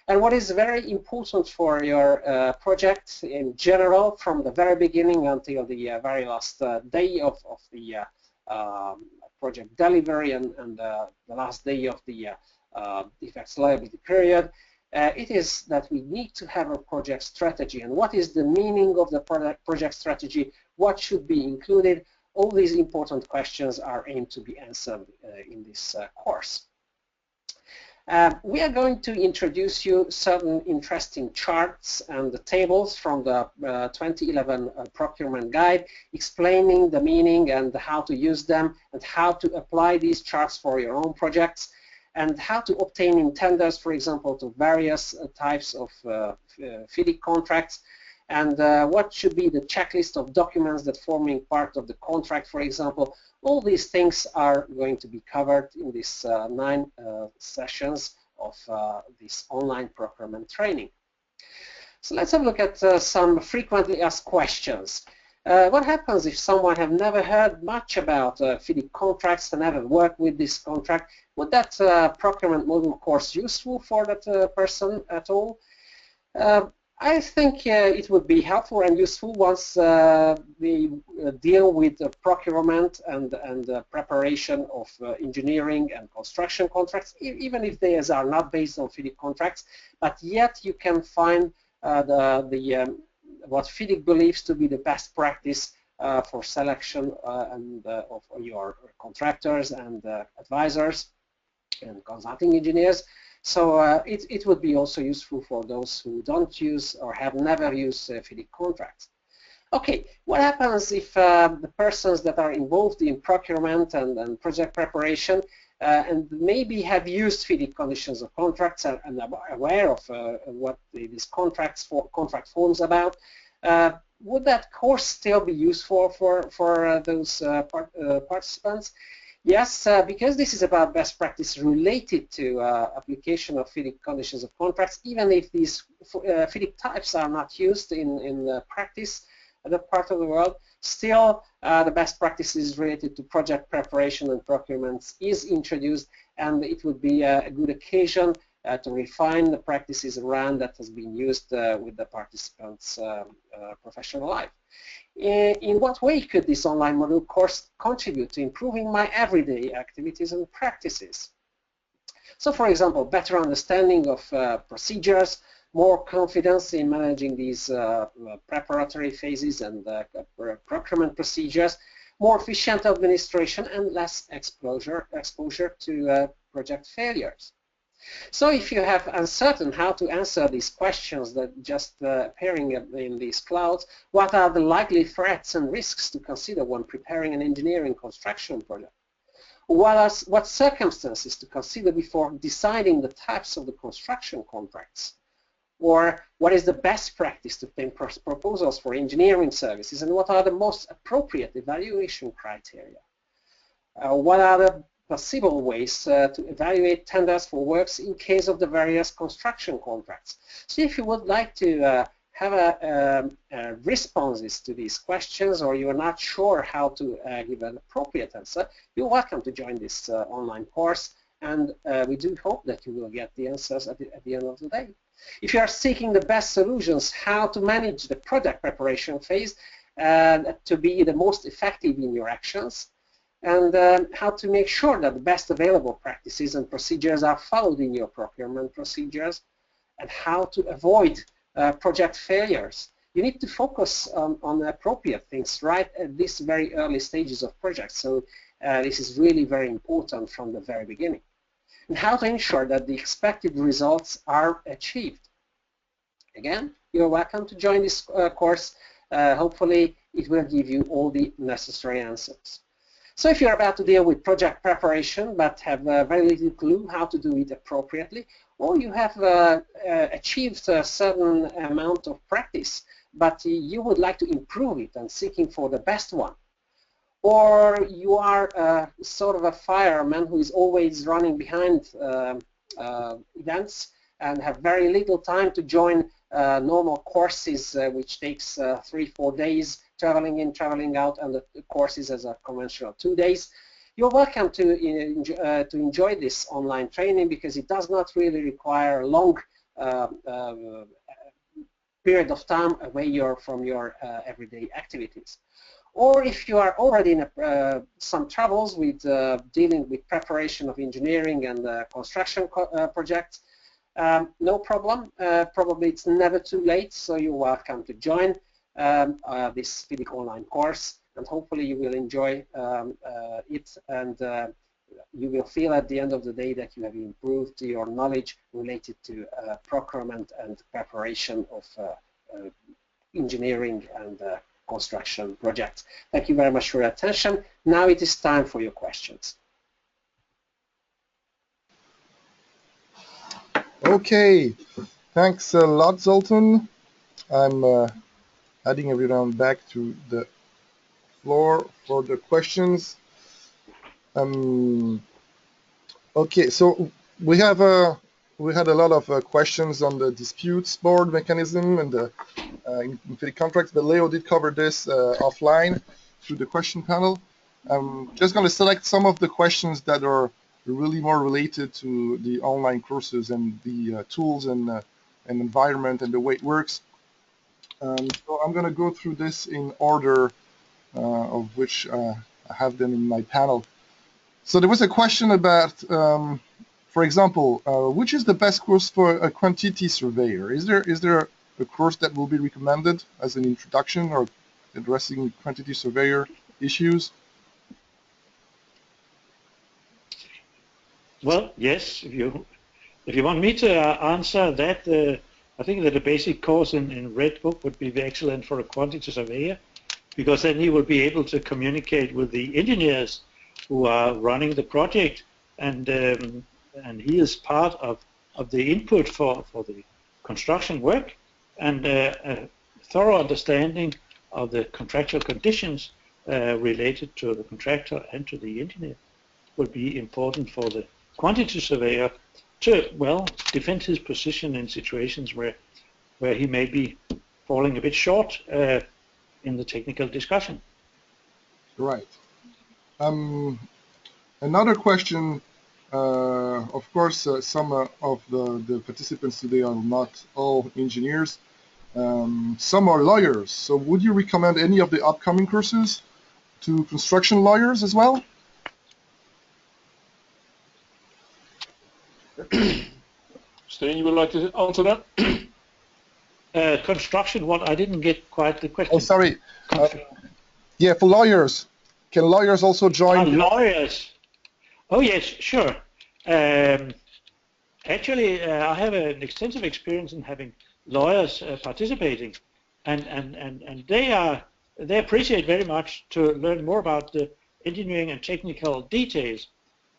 And what is very important for your project in general, from the very beginning until the very last day of the project delivery and the last day of the defects liability period, it is that we need to have a project strategy. And what is the meaning of the project strategy? What should be included? All these important questions are aimed to be answered in this course. We are going to introduce you certain interesting charts and the tables from the 2011 procurement guide, explaining the meaning and how to use them, and how to apply these charts for your own projects, and how to obtain in tenders, for example, to various types of FIDIC contracts, and what should be the checklist of documents that forming part of the contract, for example. All these things are going to be covered in these 9 sessions of this online procurement training. So let's have a look at some frequently asked questions. What happens if someone have never heard much about FIDIC contracts and never worked with this contract? Would that procurement module course useful for that person at all? I think it would be helpful and useful once we deal with the procurement and preparation of engineering and construction contracts, even if they are not based on FIDIC contracts, but yet you can find what FIDIC believes to be the best practice for selection of your contractors and advisors and consulting engineers. So it would be also useful for those who don't use or have never used FIDIC contracts. Okay, what happens if the persons that are involved in procurement and project preparation and maybe have used FIDIC conditions of contracts and are aware of what these contract forms about? Would that course still be useful for those participants? Yes, because this is about best practice related to application of FIDIC conditions of contracts, even if these FIDIC types are not used in practice in that part of the world, still the best practices related to project preparation and procurements is introduced, and it would be a good occasion to refine the practices around that has been used with the participants' professional life. In what way could this online module course contribute to improving my everyday activities and practices? So, for example, better understanding of procedures, more confidence in managing these preparatory phases and procurement procedures, more efficient administration, and less exposure to project failures. So if you have uncertain how to answer these questions that just appearing in these clouds, what are the likely threats and risks to consider when preparing an engineering construction project? What circumstances to consider before deciding the types of the construction contracts? Or what is the best practice to obtain proposals for engineering services, and what are the most appropriate evaluation criteria? What are the possible ways to evaluate tenders for works in case of the various construction contracts? So if you would like to have responses to these questions, or you are not sure how to give an appropriate answer, you're welcome to join this online course, and we do hope that you will get the answers at the end of the day. If you are seeking the best solutions, how to manage the project preparation phase to be the most effective in your actions, and how to make sure that the best available practices and procedures are followed in your procurement procedures, and how to avoid project failures. You need to focus on the appropriate things right at these very early stages of projects. So this is really very important from the very beginning. And how to ensure that the expected results are achieved. Again, you're welcome to join this course. Hopefully, it will give you all the necessary answers. So if you're about to deal with project preparation but have very little clue how to do it appropriately, or you have achieved a certain amount of practice but you would like to improve it and seeking for the best one, or you are sort of a fireman who is always running behind events and have very little time to join normal courses which takes 3-4 days, traveling in, traveling out, and the courses as a conventional 2 days. You're welcome to enjoy this online training because it does not really require a long period of time away from your everyday activities. Or if you are already in some troubles with dealing with preparation of engineering and construction projects, no problem. Probably it's never too late, so you're welcome to join this FIDIC online course, and hopefully you will enjoy it, and you will feel at the end of the day that you have improved your knowledge related to procurement and preparation of engineering and construction projects. Thank you very much for your attention. Now it is time for your questions. Okay, thanks a lot, Zoltan. I'm adding everyone back to the floor for the questions. Okay, so we had a lot of questions on the disputes board mechanism and the in FIDIC contracts, but Leo did cover this offline through the question panel. I'm just going to select some of the questions that are really more related to the online courses and the tools and environment and the way it works. So I'm going to go through this in order of which I have them in my panel. So there was a question about, for example, which is the best course for a quantity surveyor? Is there a course that will be recommended as an introduction or addressing quantity surveyor issues? Well, yes. If you want me to answer that, I think that a basic course in Red Book would be excellent for a quantity surveyor, because then he will be able to communicate with the engineers who are running the project, and he is part of the input for the construction work, and a thorough understanding of the contractual conditions related to the contractor and to the engineer. will be important for the quantity surveyor to, well, defend his position in situations where he may be falling a bit short in the technical discussion. Right. Another question, of course, some of the participants today are not all engineers. Some are lawyers. So would you recommend any of the upcoming courses to construction lawyers as well? Steen, you would like to answer that? Construction, what? I didn't get quite the question. Oh, sorry. Yeah, for lawyers. Can lawyers also join? Lawyers. Oh, yes, sure. Actually, I have an extensive experience in having lawyers participating, and they appreciate very much to learn more about the engineering and technical details.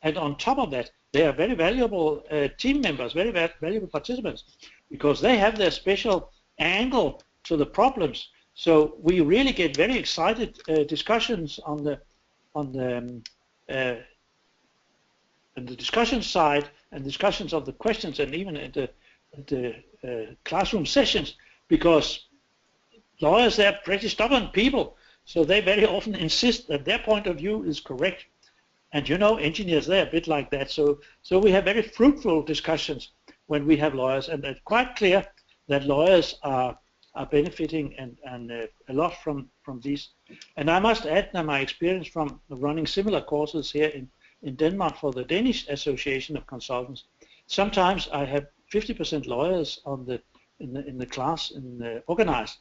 And on top of that, they are very valuable team members, very valuable participants, because they have their special angle to the problems. So we really get very excited discussions on the discussion side, and discussions of the questions, and even at the classroom sessions, because lawyers, they're pretty stubborn people, so they very often insist that their point of view is correct. And you know, engineers, they're a bit like that. So we have very fruitful discussions when we have lawyers, and it's quite clear that lawyers are benefiting and a lot from these. And I must add that my experience from running similar courses here in Denmark for the Danish Association of Consultants, sometimes I have 50% lawyers in the class organized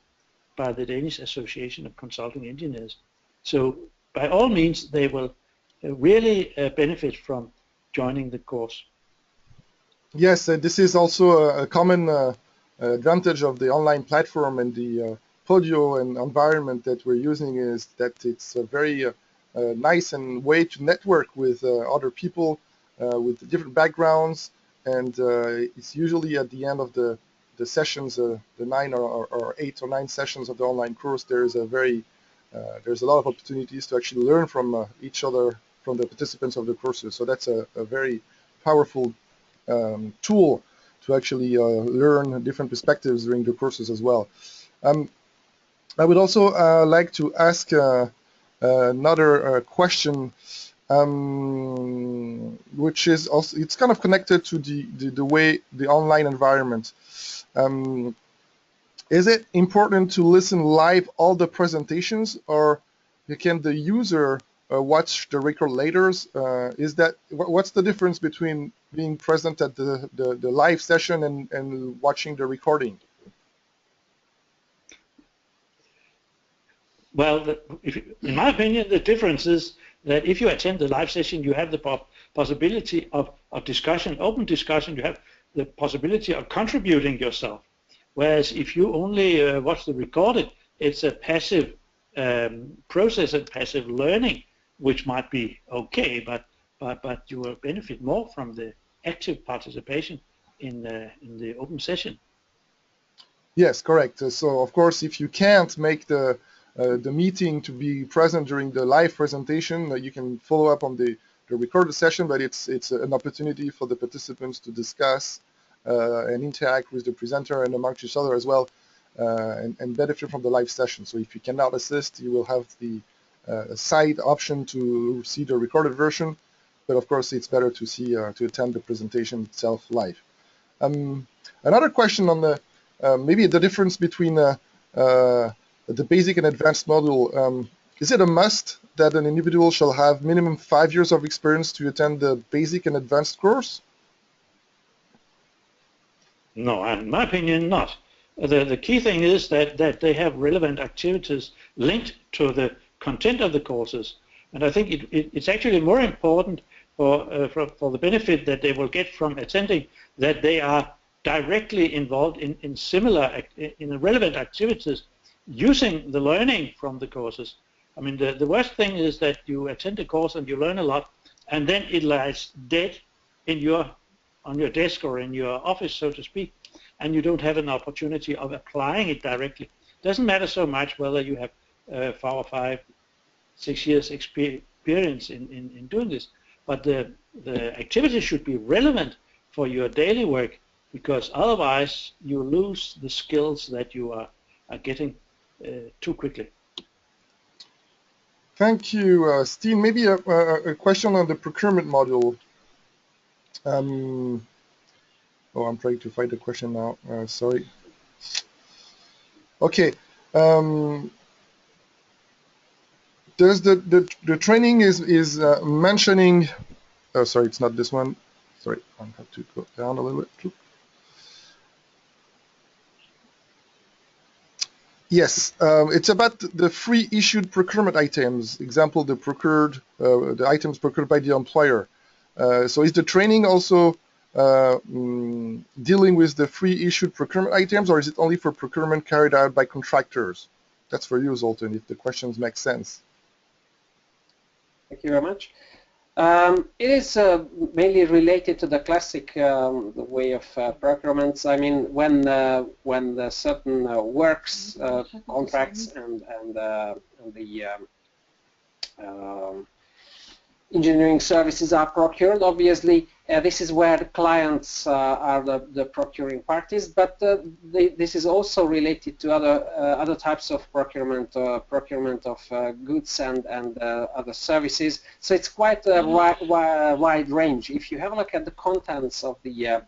by the Danish Association of Consulting Engineers. So by all means, they will really benefit from joining the course. Yes, this is also a common advantage of the online platform and the Podio and environment that we're using, is that it's a very nice and way to network with other people with different backgrounds, and it's usually at the end of the sessions, the 9 or 8 or 9 sessions of the online course, there's a lot of opportunities to actually learn from each other, from the participants of the courses. So that's a very powerful tool to actually learn different perspectives during the courses as well. I would also like to ask another question, which is also, it's kind of connected to the way the online environment. Is it important to listen live all the presentations, or can the user watch the record later? What's the difference between being present at the live session and watching the recording? Well, in my opinion, the difference is that if you attend the live session, you have the possibility of discussion, open discussion. You have the possibility of contributing yourself. Whereas if you only watch the recorded, it's a passive process and passive learning, which might be okay, but you will benefit more from the active participation in the open session. Yes, correct. So of course, if you can't make the meeting to be present during the live presentation, you can follow up on the recorded session, but it's an opportunity for the participants to discuss and interact with the presenter and amongst each other as well, and benefit from the live session. So if you cannot assist, you will have the side option to see the recorded version, but of course it's better to attend the presentation itself live. Another question on the maybe the difference between the basic and advanced module. Is it a must that an individual shall have minimum 5 years of experience to attend the basic and advanced course? No, in my opinion, not. The key thing is that they have relevant activities linked to the content of the courses, and I think it's actually more important for the benefit that they will get from attending, that they are directly involved in similar relevant activities, using the learning from the courses. I mean, the worst thing is that you attend a course and you learn a lot, and then it lies dead on your desk or in your office, so to speak, and you don't have an opportunity of applying it directly. It doesn't matter so much whether you have 4 or 5, 6 years experience in doing this, but the activity should be relevant for your daily work, because otherwise you lose the skills that you are getting too quickly. Thank you, Steen. Maybe a question on the procurement module. I'm trying to find the question now. Sorry. Okay. There's the training is mentioning. Oh, sorry, it's not this one. Sorry, I have to go down a little bit. Yes, it's about the free issued procurement items. Example, the items procured by the employer. So is the training also dealing with the free issued procurement items, or is it only for procurement carried out by contractors? That's for you, Zoltan, if the questions make sense. Thank you very much. It is mainly related to the classic way of procurements. I mean, when certain works, contracts, and the engineering services are procured, obviously this is where the clients are the procuring parties, but this is also related to other types of procurement of goods and other services. So it's quite a wide range. If you have a look at the contents of the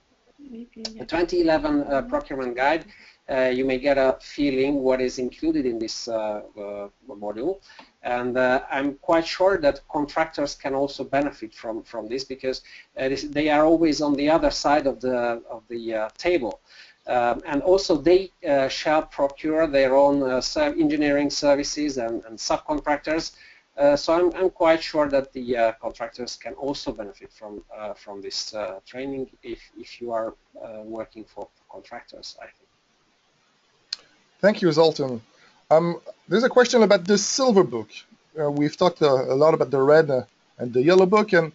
2011 procurement guide, you may get a feeling what is included in this module. And I'm quite sure that contractors can also benefit from this, because they are always on the other side of the table, and also they shall procure their own engineering services and subcontractors. So I'm quite sure that the contractors can also benefit from this training if you are working for contractors, I think. Thank you, Zoltan. There's a question about the silver book. We've talked a lot about the red and the yellow book, and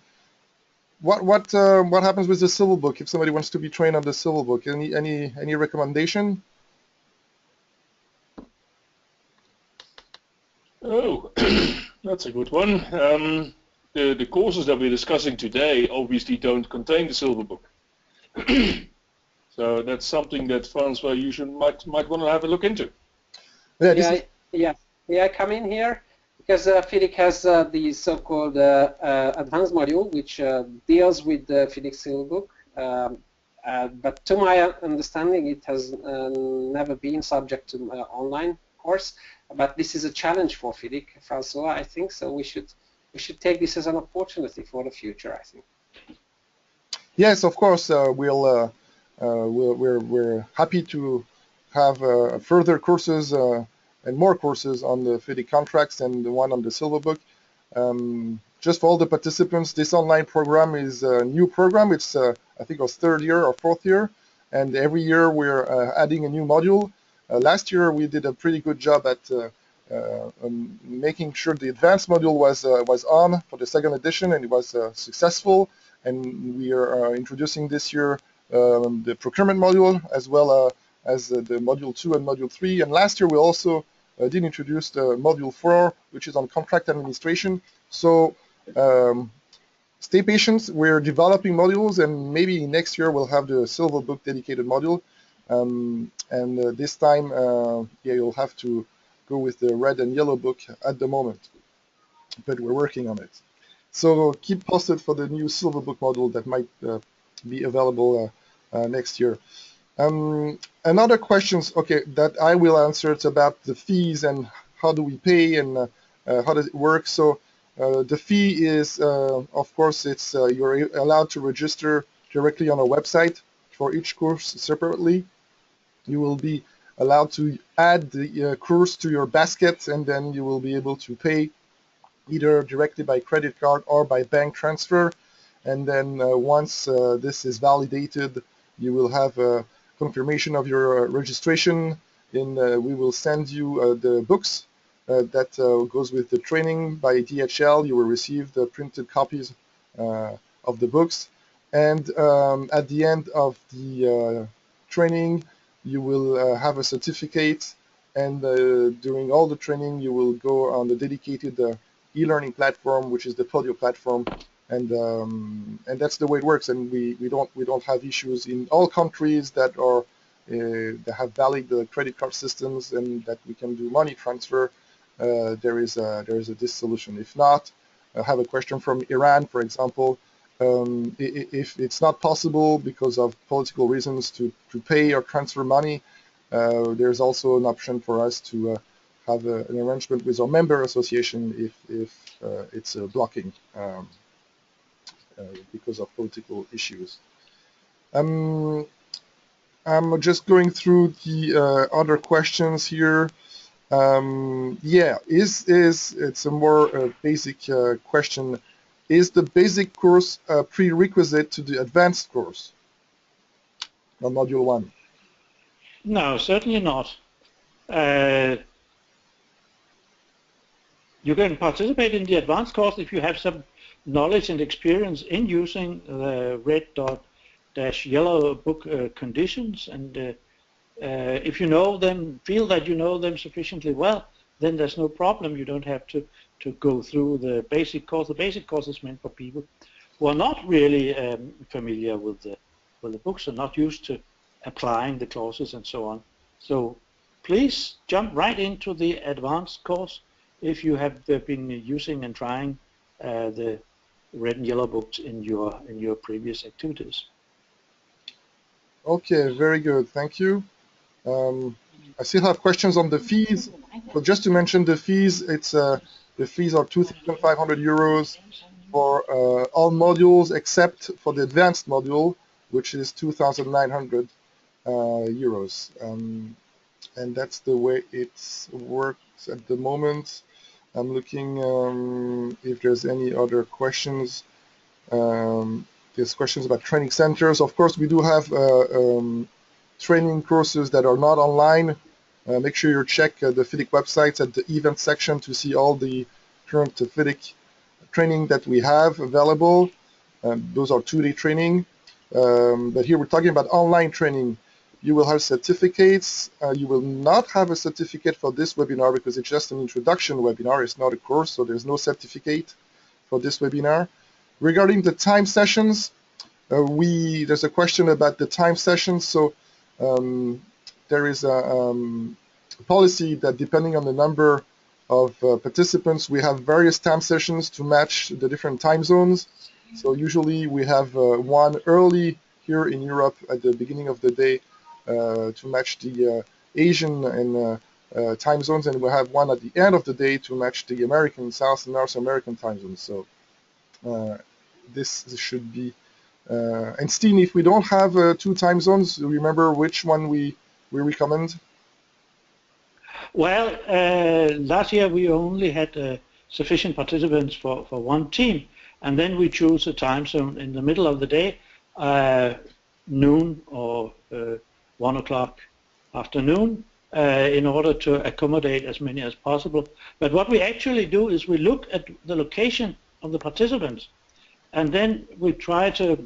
what happens with the silver book if somebody wants to be trained on the silver book? Any recommendation? Oh, that's a good one. The courses that we're discussing today obviously don't contain the silver book. So that's something that, Francois, you might want to have a look into. May I come in here? Because FIDIC has the so-called advanced module, which deals with the FIDIC Silver Book. But to my understanding, it has never been subject to online course. But this is a challenge for FIDIC, Francois, I think. So we should take this as an opportunity for the future, I think. Yes, of course. We're happy to have further courses and more courses on the FIDIC contracts and the one on the silver book. Just for all the participants, this online program is a new program. It's I think our third year or fourth year, and every year we're adding a new module. Last year we did a pretty good job at making sure the advanced module was on for the second edition, and it was successful. And we are introducing this year the procurement module, as well as the module 2 and module 3. And last year we also did introduce the module 4, which is on contract administration. So stay patient. We're developing modules, and maybe next year we'll have the silver book dedicated module. And this time, you'll have to go with the red and yellow book at the moment. But we're working on it. So keep posted for the new silver book module that might be available next year. Another questions, okay, that I will answer. It's about the fees and how do we pay and how does it work. So the fee is, of course, it's you're allowed to register directly on our website for each course separately. You will be allowed to add the course to your basket, and then you will be able to pay either directly by credit card or by bank transfer. And then once this is validated, you will have a confirmation of your registration. And we will send you the books that goes with the training by DHL. You will receive the printed copies of the books. And at the end of the training, you will have a certificate. And during all the training, you will go on the dedicated e-learning platform, which is the Podio platform, and that's the way it works. And we don't have issues in all countries that are that have valid credit card systems and that we can do money transfer. There is this solution. If not, I have a question from Iran, for example. If it's not possible because of political reasons to pay or transfer money, there's also an option for us to have an arrangement with our member association if it's blocking because of political issues. I'm just going through the other questions here. Yeah, it's a more basic question. Is the basic course a prerequisite to the advanced course on Module 1? No, certainly not. You can participate in the advanced course if you have some knowledge and experience in using the red-yellow book conditions, and if you know them, feel that you know them sufficiently well, then there's no problem. You don't have to go through the basic course. The basic course is meant for people who are not really familiar with the books and not used to applying the clauses and so on. So please jump right into the advanced course if you have been using and trying the red and yellow books in your previous activities. Okay, very good. Thank you. I still have questions on the fees. So just to mention the fees, it's the fees are 2,500 euros for all modules except for the advanced module, which is 2,900 euros. And that's the way it works at the moment. I'm looking if there's any other questions. There's questions about training centers. Of course, we do have training courses that are not online. Make sure you check the FIDIC websites at the event section to see all the current FIDIC training that we have available. Those are 2-day training. But here we're talking about online training. You will have certificates. You will not have a certificate for this webinar because it's just an introduction webinar. It's not a course, so there's no certificate for this webinar. Regarding the time sessions, there's a question about the time sessions. So there is a policy that depending on the number of participants, we have various time sessions to match the different time zones. So usually we have one early here in Europe at the beginning of the day to match the Asian and time zones, and we have one at the end of the day to match the American, South and North American time zones. So this should be, and Steen, if we don't have 2 time zones, remember which one we recommend? Well, last year we only had sufficient participants for one team, and then we choose a time zone in the middle of the day, noon or 1 o'clock afternoon, in order to accommodate as many as possible. But what we actually do is we look at the location of the participants, and then we try to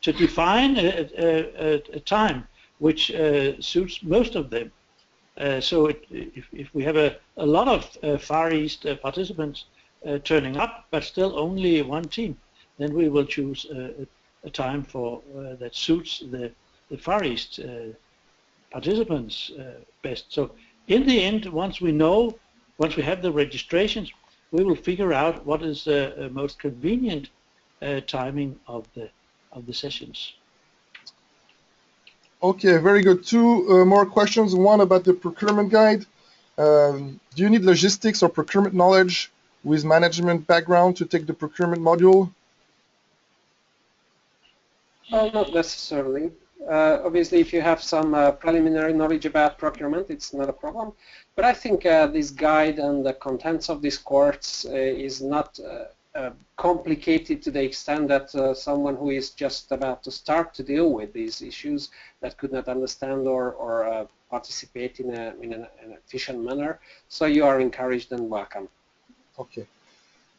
define a time which suits most of them. So if we have a lot of Far East participants turning up, but still only one team, then we will choose a time for that suits the Far East participants best. So in the end, once we have the registrations, we will figure out what is the most convenient timing of the sessions. Okay, very good. 2 more questions. One about the procurement guide. Do you need logistics or procurement knowledge with management background to take the procurement module? Not necessarily. Obviously, if you have some preliminary knowledge about procurement, it's not a problem. But I think this guide and the contents of this course is not complicated to the extent that someone who is just about to start to deal with these issues that could not understand or participate in an efficient manner. So you are encouraged and welcome. Okay.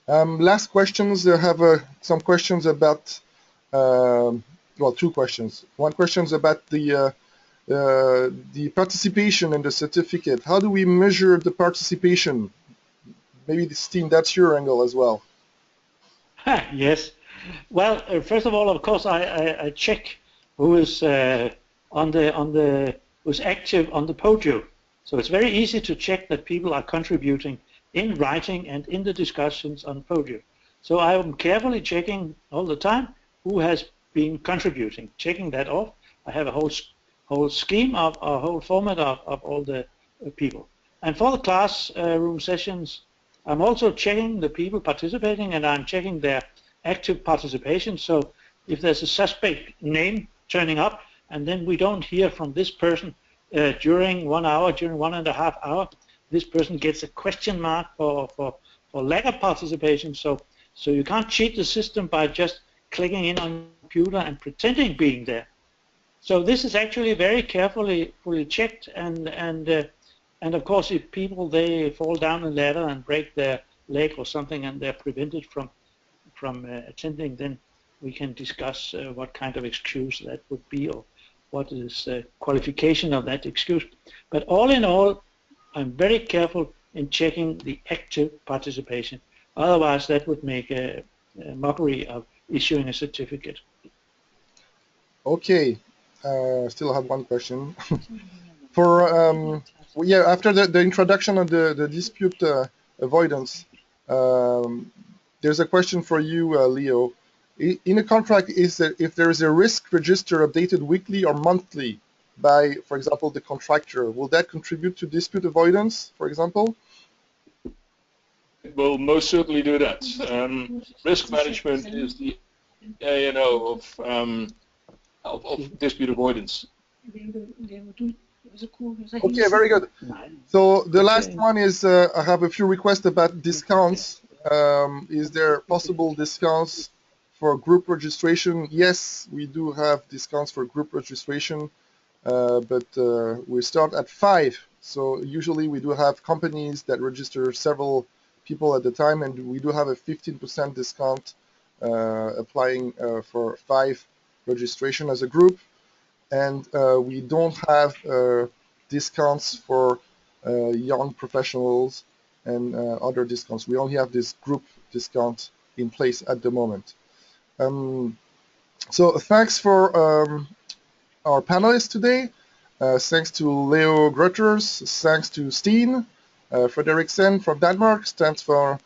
Last questions. I have some questions about, well, 2 questions. One question is about the participation and the certificate. How do we measure the participation? Maybe Steen, that's your angle as well. Yes. Well, first of all, of course, I check who is who's active on the podium. So it's very easy to check that people are contributing in writing and in the discussions on podium. So I am carefully checking all the time who has been contributing, checking that off. I have a whole scheme of a whole format of all the people. And for the classroom sessions, I'm also checking the people participating, and I'm checking their active participation. So if there's a suspect name turning up, and then we don't hear from this person during 1 hour, during 1.5 hours, this person gets a question mark for lack of participation. So you can't cheat the system by just clicking in on the computer and pretending being there. So this is actually very carefully checked, and of course, if people they fall down a ladder and break their leg or something, and they're prevented from attending, then we can discuss what kind of excuse that would be, or what is the qualification of that excuse. But all in all, I'm very careful in checking the active participation. Otherwise, that would make a mockery of issuing a certificate. Okay, still have one question. For yeah, after the introduction of the dispute avoidance, there's a question for you, Leo. In a contract, is that if there is a risk register updated weekly or monthly by, for example, the contractor, will that contribute to dispute avoidance, for example? It will most certainly do that. Risk management is the A&O of dispute avoidance. Okay, very good. So the last one is I have a few requests about discounts. Is there possible discounts for group registration? Yes, we do have discounts for group registration, but we start at 5. So usually we do have companies that register several people at the time, and we do have a 15% discount applying for 5 registration as a group. And we don't have discounts for young professionals and other discounts. We only have this group discount in place at the moment. So thanks for our panelists today. Thanks to Leo Grutters, thanks to Steen, Fredrickson from Denmark, thanks for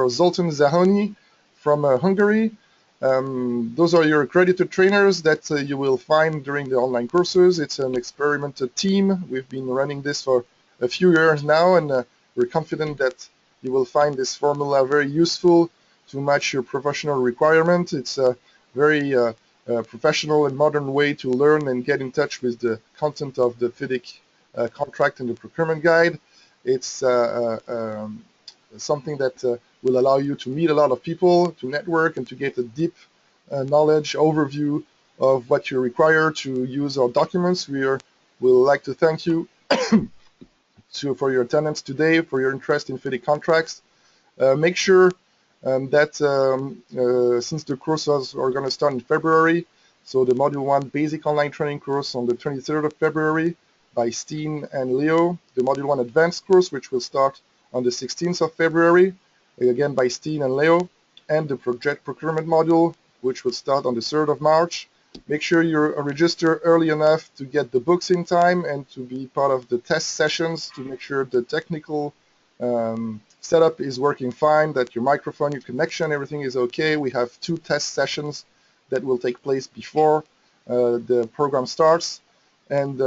Zoltan Zahoni from Hungary. Those are your accredited trainers that you will find during the online courses. It's an experimental team. We've been running this for a few years now, and we're confident that you will find this formula very useful to match your professional requirement. It's a very professional and modern way to learn and get in touch with the content of the FIDIC contract and the procurement guide. It's something that will allow you to meet a lot of people, to network, and to get a deep knowledge overview of what you require to use our documents. We would like to thank you for your attendance today, for your interest in FIDIC contracts. Make sure that since the courses are going to start in February, so the Module 1 Basic Online Training course on the 23rd of February by Steen and Leo, the Module 1 Advanced course, which will start on the 16th of February, again by Steen and Leo, and the Project Procurement module, which will start on the 3rd of March. Make sure you're registered early enough to get the books in time and to be part of the test sessions to make sure the technical setup is working fine, that your microphone, your connection, everything is okay. We have 2 test sessions that will take place before the program starts, and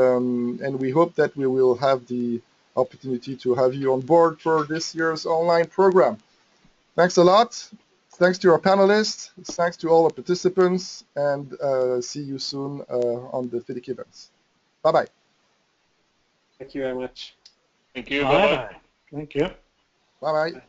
we hope that we will have the opportunity to have you on board for this year's online program. Thanks a lot. Thanks to our panelists. Thanks to all the participants, and see you soon on the FIDIC events. Bye-bye. Thank you very much. Thank you. Bye-bye. Thank you. Bye-bye.